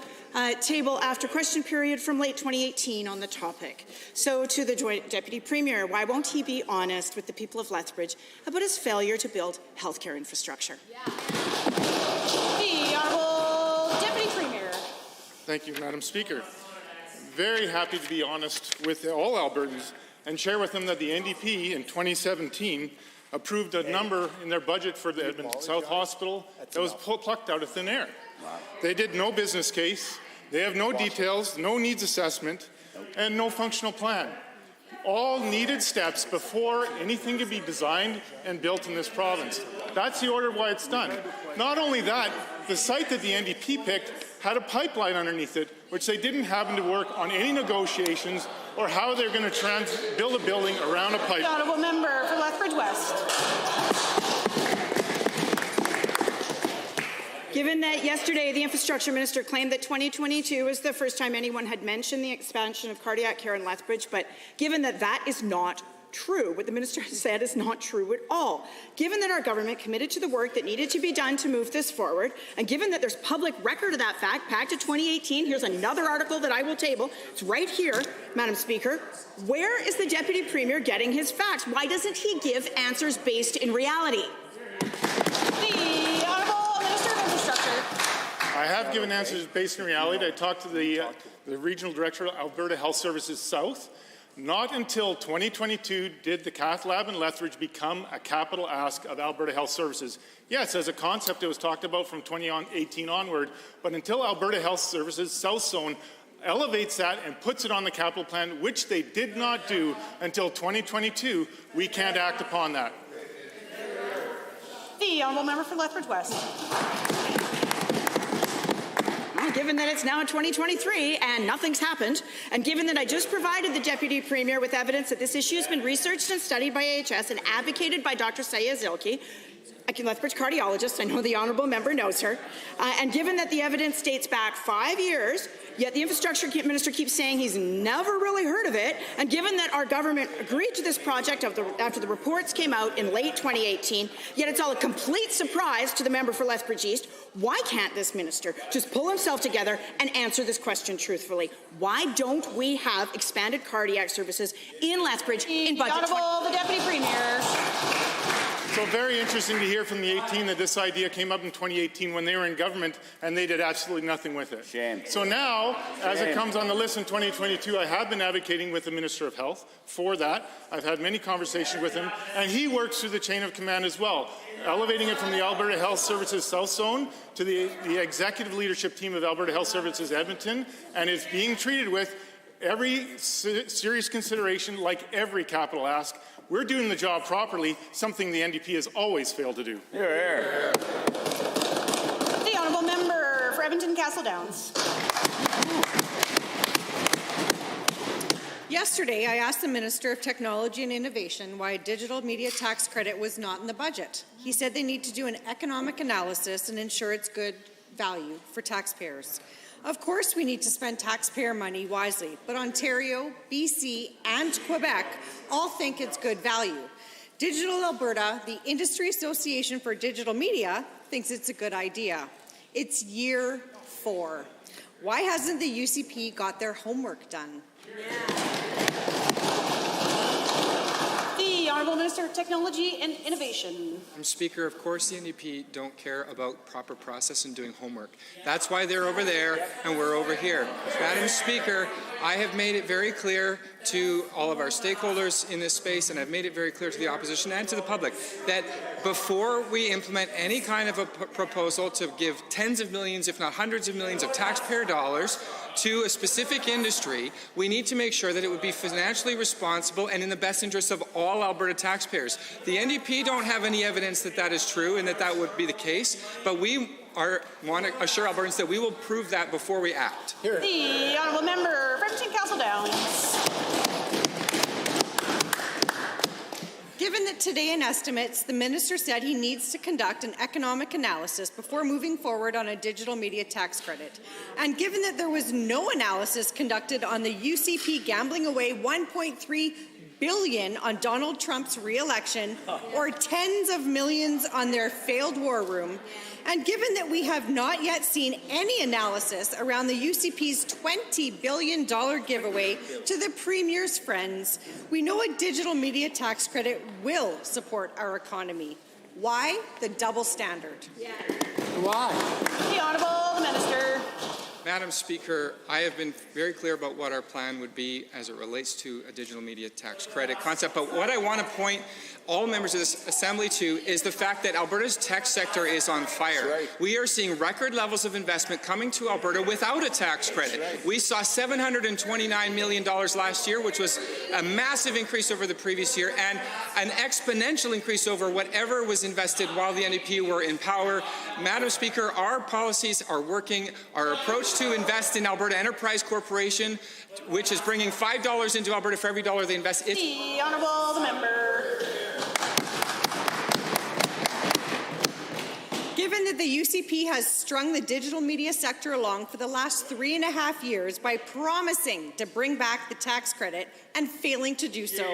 table after question period from late 2018 on the topic. So to the Deputy Premier, why won't he be honest with the people of Lethbridge about his failure to build healthcare infrastructure? The Honourable Deputy Premier. Thank you, Madam Speaker. Very happy to be honest with all Albertans and share with them that the NDP in 2017 approved a number in their budget for the Edmonton South Hospital that was plucked out of thin air. They did no business case, they have no details, no needs assessment, and no functional plan. All needed steps before anything can be designed and built in this province. That's the order why it's done. Not only that, the site that the NDP picked had a pipeline underneath it, which they didn't happen to work on any negotiations or how they're going to build a building around a pipeline. The Honourable Member for Lethbridge West. Given that yesterday the infrastructure minister claimed that 2022 was the first time anyone had mentioned the expansion of cardiac care in Lethbridge, but given that that is not true, what the minister has said is not true at all. Given that our government committed to the work that needed to be done to move this forward, and given that there's public record of that fact, back to 2018, here's another article that I will table. It's right here, Madam Speaker. Where is the Deputy Premier getting his facts? Why doesn't he give answers based in reality? The Honourable Minister of Infrastructure. I have given answers based in reality. I talked to the Regional Director of Alberta Health Services South. Not until 2022 did the cath lab in Lethbridge become a capital ask of Alberta Health Services. Yes, as a concept, it was talked about from 2018 onward, but until Alberta Health Services South Zone elevates that and puts it on the capital plan, which they did not do until 2022, we can't act upon that. The Honourable Member for Lethbridge West. Given that it's now 2023 and nothing's happened, and given that I just provided the Deputy Premier with evidence that this issue has been researched and studied by AHS and advocated by Dr. Saya Zilke, a Lethbridge cardiologist, I know the Honourable Member knows her, and given that the evidence dates back 5 years, yet the Infrastructure Minister keeps saying he's never really heard of it, and given that our government agreed to this project after the reports came out in late 2018, yet it's all a complete surprise to the member for Lethbridge East, why can't this minister just pull himself together and answer this question truthfully? Why don't we have expanded cardiac services in Lethbridge in budget? The Deputy Premier. So very interesting to hear from the 18 that this idea came up in 2018 when they were in government and they did absolutely nothing with it. Shame. So now, as it comes on the list in 2022, I have been advocating with the Minister of Health for that. I've had many conversations with him, and he works through the chain of command as well, elevating it from the Alberta Health Services South Zone to the executive leadership team of Alberta Health Services Edmonton, and is being treated with every serious consideration like every capital ask. We're doing the job properly, something the NDP has always failed to do. The Honourable Member for Edmonton Castle Downs. Yesterday, I asked the Minister of Technology and Innovation why a digital media tax credit was not in the budget. He said they need to do an economic analysis and ensure it's good value for taxpayers. Of course, we need to spend taxpayer money wisely, but Ontario, BC, and Quebec all think it's good value. Digital Alberta, the Industry Association for Digital Media, thinks it's a good idea. It's year 4. Why hasn't the UCP got their homework done? The Honourable Minister of Technology and Innovation. Madam Speaker, of course the NDP don't care about proper process and doing homework. That's why they're over there and we're over here. Madam Speaker, I have made it very clear to all of our stakeholders in this space, and I've made it very clear to the opposition and to the public, that before we implement any kind of a proposal to give tens of millions, if not hundreds of millions of taxpayer dollars to a specific industry, we need to make sure that it would be financially responsible and in the best interest of all Alberta taxpayers. The NDP don't have any evidence that that is true and that that would be the case, but we want to assure Albertans that we will prove that before we act. The Honourable Member for Edmonton Castle Downs. today in estimates, the minister said he needs to conduct an economic analysis before moving forward on a digital media tax credit. And given that there was no analysis conducted on the UCP gambling away $1.3 billion on Donald Trump's re-election, or tens of millions on their failed war room, and given that we have not yet seen any analysis around the UCP's $20 billion giveaway to the Premier's friends, we know a digital media tax credit will support our economy. Why the double standard? Why? The Honourable the Minister. Madam Speaker, I have been very clear about what our plan would be as it relates to a digital media tax credit concept, but what I want to point all members of this Assembly to is the fact that Alberta's tech sector is on fire. Right. We are seeing record levels of investment coming to Alberta without a tax credit. Right. We saw $729 million last year, which was a massive increase over the previous year, and an exponential increase over whatever was invested while the NDP were in power. Madam Speaker, our policies are working. Our approach to invest in Alberta Enterprise Corporation, which is bringing $5 into Alberta for every dollar they invest. The Honourable the Member. Given that the UCP has strung the digital media sector along for the last 3.5 years by promising to bring back the tax credit and failing to do so,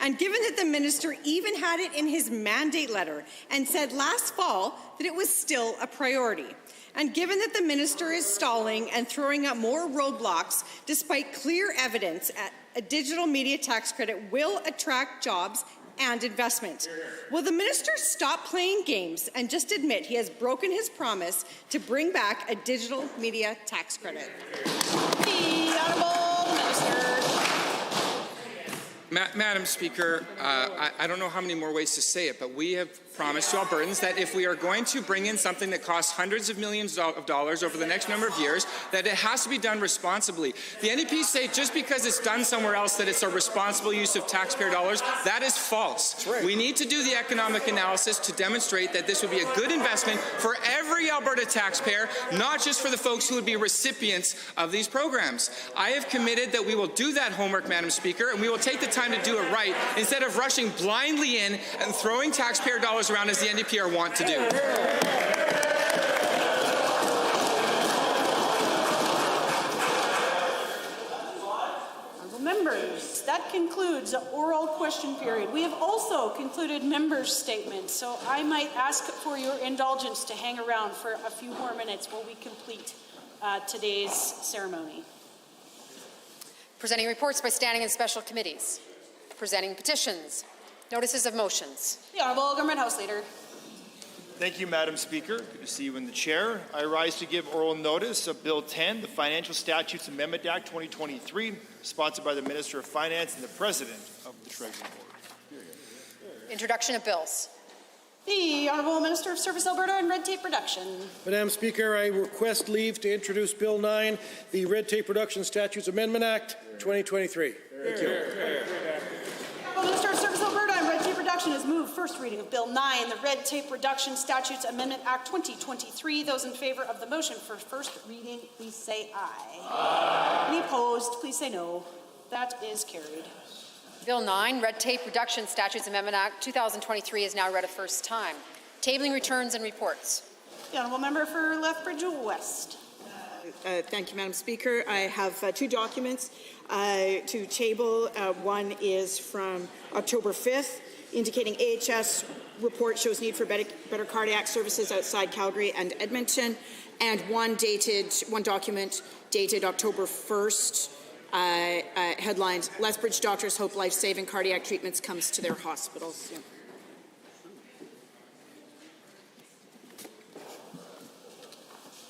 and given that the minister even had it in his mandate letter and said last fall that it was still a priority, and given that the minister is stalling and throwing up more roadblocks despite clear evidence a digital media tax credit will attract jobs and investment, will the minister stop playing games and just admit he has broken his promise to bring back a digital media tax credit? The Honourable Minister. Madam Speaker, I don't know how many more ways to say it, but we have promised to Albertans that if we are going to bring in something that costs hundreds of millions of dollars over the next number of years, that it has to be done responsibly. The NDP say just because it's done somewhere else that it's a responsible use of taxpayer dollars. That is false. Right. We need to do the economic analysis to demonstrate that this would be a good investment for every Alberta taxpayer, not just for the folks who would be recipients of these programs. I have committed that we will do that homework, Madam Speaker, and we will take the time to do it right instead of rushing blindly in and throwing taxpayer dollars around as the NDP are wont to do. Honourable members, that concludes the oral question period. We have also concluded members' statements, so I might ask for your indulgence to hang around for a few more minutes while we complete today's ceremony. Presenting reports by standing and special committees. Presenting petitions. Notices of motions. The Honourable Government House Leader. Thank you, Madam Speaker. Good to see you in the chair. I rise to give oral notice of Bill 10, the Financial Statutes Amendment Act 2023, sponsored by the Minister of Finance and the President of the Treasury Board. Introduction of bills. The Honourable Minister of Service Alberta and Red Tape Reduction. Madam Speaker, I request leave to introduce Bill 9, the Red Tape Reduction Statutes Amendment Act 2023. Thank you. Minister of Service Alberta and Red Tape Reduction has moved first reading of Bill 9, the Red Tape Reduction Statutes Amendment Act 2023. Those in favour of the motion for first reading, please say aye. Aye. Any opposed, please say no. That is carried. Bill 9, Red Tape Reduction Statutes Amendment Act 2023 is now read a first time. Tabling returns and reports. The Honourable Member for Lethbridge West. Thank you, Madam Speaker. I have two documents to table. One is from October 5th, indicating AHS report shows need for better cardiac services outside Calgary and Edmonton, and one document dated October 1st, headlines, Lethbridge doctors hope life-saving cardiac treatments comes to their hospitals. Yeah.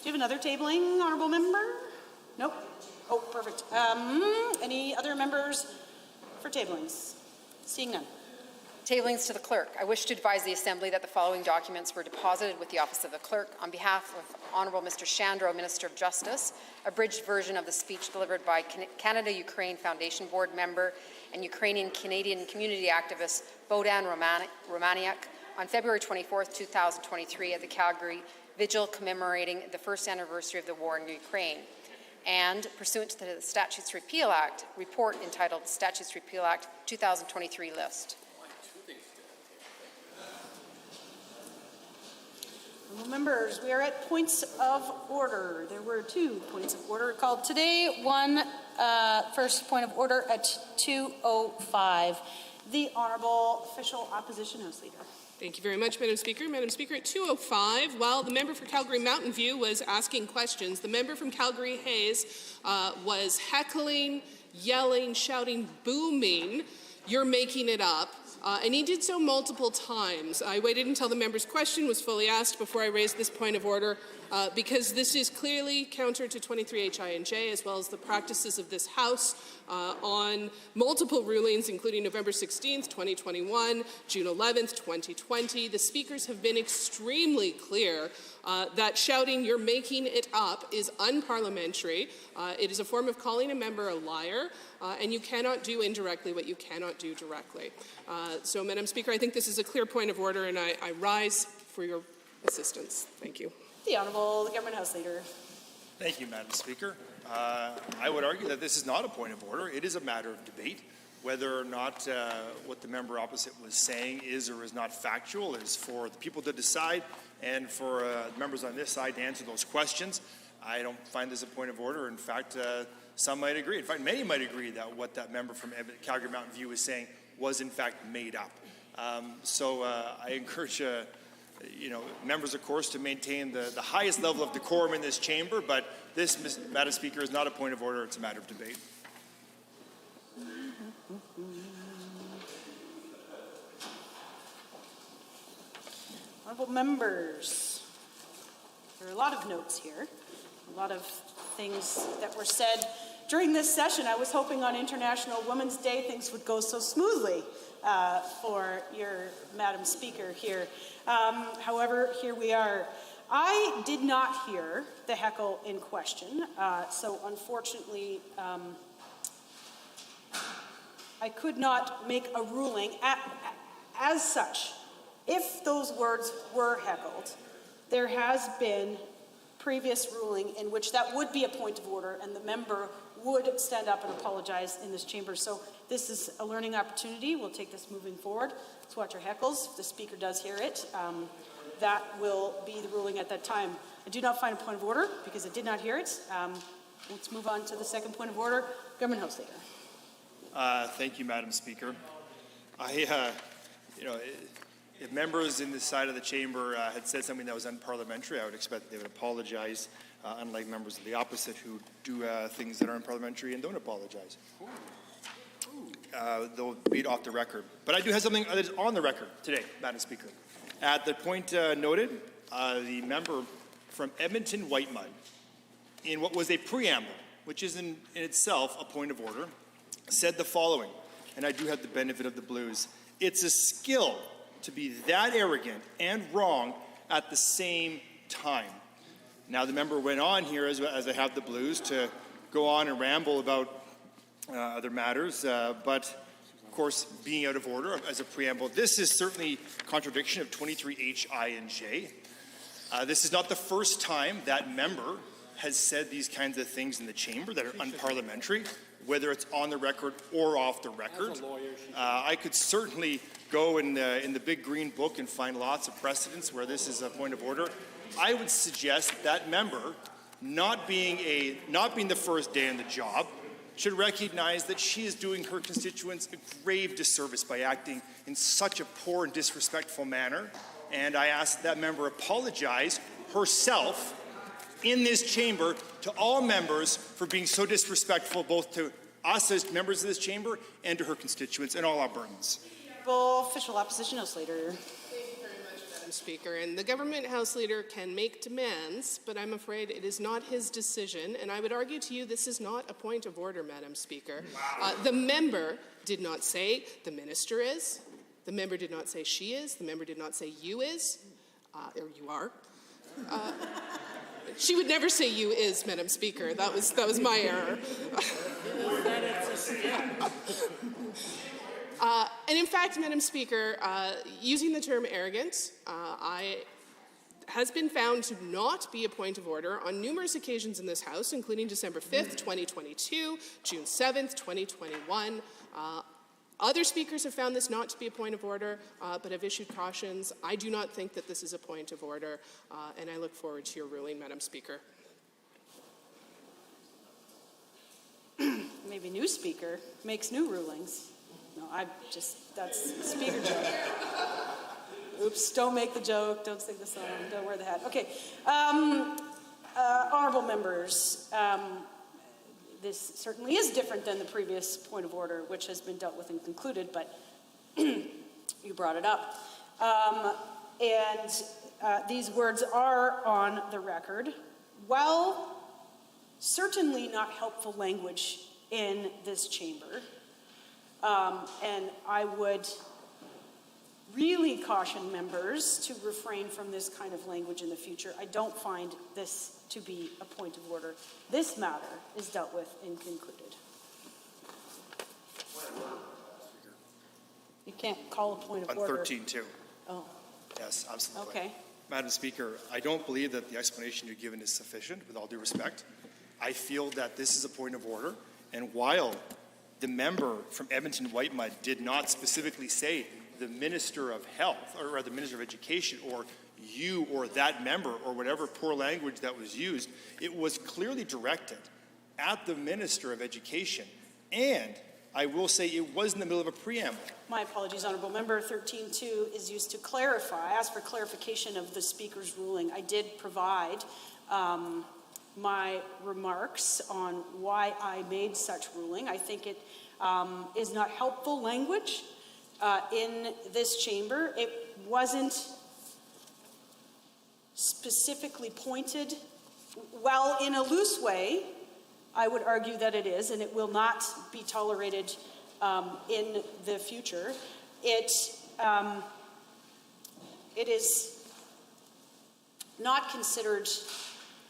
Do you have another tabling, Honourable Member? Nope. Oh, perfect. Any other members for tablings? Seeing none. Tablings to the clerk. I wish to advise the Assembly that the following documents were deposited with the Office of the Clerk on behalf of Honourable Mr. Shandro, Minister of Justice, abridged version of the speech delivered by Canada-Ukraine Foundation Board member and Ukrainian-Canadian community activist Bohdan Romaniuk on February 24, 2023 at the Calgary Vigil commemorating the first anniversary of the war in Ukraine, and pursuant to the Statutes Repeal Act, report entitled Statutes Repeal Act 2023 list. Members, we are at points of order. There were 2 points of order called today. One first point of order at 2:05. The Honourable Official Opposition House Leader. Thank you very much, Madam Speaker. Madam Speaker, at 2:05, while the member for Calgary Mountain View was asking questions, the member from Calgary Hayes was heckling, yelling, shouting, booming, "You're making it up." And he did so multiple times. I waited until the member's question was fully asked before I raised this point of order, because this is clearly counter to 23HI&J, as well as the practices of this House on multiple rulings, including November 16th, 2021, June 11th, 2020. The speakers have been extremely clear that shouting "you're making it up" is unparliamentary. It is a form of calling a member a liar, and you cannot do indirectly what you cannot do directly. So, Madam Speaker, I think this is a clear point of order, and I rise for your assistance. Thank you. The Honourable Government House Leader. Thank you, Madam Speaker. I would argue that this is not a point of order. It is a matter of debate. Whether or not what the member opposite was saying is or is not factual is for the people to decide, and for members on this side to answer those questions. I don't find this a point of order. In fact, some might agree. In fact, many might agree that what that member from Calgary Mountain View was saying was in fact made up. So I encourage members, of course, to maintain the highest level of decorum in this chamber, but this, Madam Speaker, is not a point of order. It's a matter of debate. Honourable members, there are a lot of notes here, a lot of things that were said during this session. I was hoping on International Women's Day things would go so smoothly for your Madam Speaker here. However, here we are. I did not hear the heckle in question, so unfortunately I could not make a ruling as such. If those words were heckled, there has been previous ruling in which that would be a point of order and the member would stand up and apologize in this chamber. So this is a learning opportunity. We'll take this moving forward. Let's watch our heckles. If the Speaker does hear it, that will be the ruling at that time. I do not find a point of order because I did not hear it. Let's move on to the second point of order. Government House Leader. Thank you, Madam Speaker. If members in this side of the chamber had said something that was unparliamentary, I would expect that they would apologize, unlike members of the opposite who do things that are unparliamentary and don't apologize. They'll be off the record. But I do have something that is on the record today, Madam Speaker. At the point noted, the member from Edmonton Whitemud, in what was a preamble, which is in itself a point of order, said the following, and I do have the benefit of the blues: "It's a skill to be that arrogant and wrong at the same time." Now, the member went on here, as I have the blues, to go on and ramble about other matters, but of course, being out of order as a preamble, this is certainly contradiction of 23HI&J. This is not the first time that member has said these kinds of things in the chamber that are unparliamentary, whether it's on the record or off the record. I could certainly go in the big green book and find lots of precedents where this is a point of order. I would suggest that member, not being the first day on the job, should recognize that she is doing her constituents a grave disservice by acting in such a poor and disrespectful manner. And I ask that member apologize herself in this chamber to all members for being so disrespectful, both to us as members of this chamber and to her constituents and all Albertans. Official Opposition House Leader. Thank you very much, Madam Speaker. And the Government House Leader can make demands, but I'm afraid it is not his decision. And I would argue to you this is not a point of order, Madam Speaker. The member did not say the minister is. The member did not say she is. The member did not say you is. Or you are. She would never say you is, Madam Speaker. That was my error. And in fact, Madam Speaker, using the term arrogant has been found to not be a point of order on numerous occasions in this House, including December 5th, 2022, June 7th, 2021. Other speakers have found this not to be a point of order, but have issued cautions. I do not think that this is a point of order, and I look forward to your ruling, Madam Speaker. Maybe new speaker makes new rulings. No, that's speaker joke. Oops, don't make the joke, don't sing the song, don't wear the hat. Okay, honorable members, this certainly is different than the previous point of order, which has been dealt with and concluded, but you brought it up. These words are on the record. While certainly not helpful language in this chamber, and I would really caution members to refrain from this kind of language in the future. I don't find this to be a point of order. This matter is dealt with and concluded. You can't call a point of order. On 13.2. Oh. Yes, absolutely. Okay. Madam Speaker, I don't believe that the explanation you've given is sufficient, with all due respect. I feel that this is a point of order, and while the member from Edmonton-Whitemud did not specifically say the Minister of Health, or rather the Minister of Education, or you or that member, or whatever poor language that was used, it was clearly directed at the Minister of Education. And I will say it was in the middle of a preamble. My apologies, Honourable Member. 13.2 is used to clarify, ask for clarification of the Speaker's ruling. I did provide my remarks on why I made such ruling. I think it is not helpful language in this chamber. It wasn't specifically pointed, well, in a loose way. I would argue that it is, and it will not be tolerated in the future. It is not considered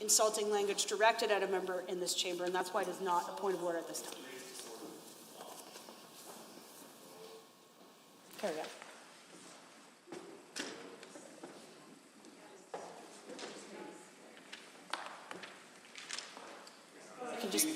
insulting language directed at a member in this chamber, and that's why it is not a point of order at this time. Carry on. I can just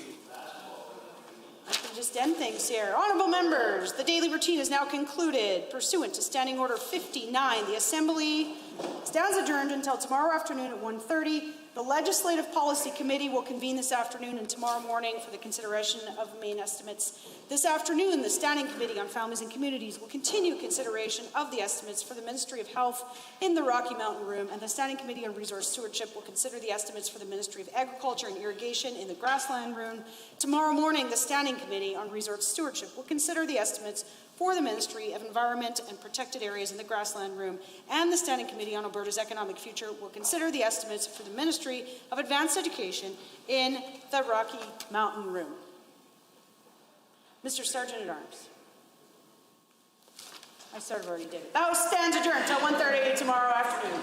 end things here. Honourable members, the daily routine is now concluded. Pursuant to Standing Order 59, the Assembly stands adjourned until tomorrow afternoon at 1:30. The Legislative Policy Committee will convene this afternoon and tomorrow morning for the consideration of main estimates. This afternoon, the Standing Committee on Families and Communities will continue consideration of the estimates for the Ministry of Health in the Rocky Mountain Room, and the Standing Committee on Resource Stewardship will consider the estimates for the Ministry of Agriculture and Irrigation in the Grassland Room. Tomorrow morning, the Standing Committee on Resource Stewardship will consider the estimates for the Ministry of Environment and Protected Areas in the Grassland Room, and the Standing Committee on Alberta's Economic Future will consider the estimates for the Ministry of Advanced Education in the Rocky Mountain Room. Mr. Sergeant-at-Arms. I sort of already did it. That stands adjourned until 1:30 tomorrow afternoon.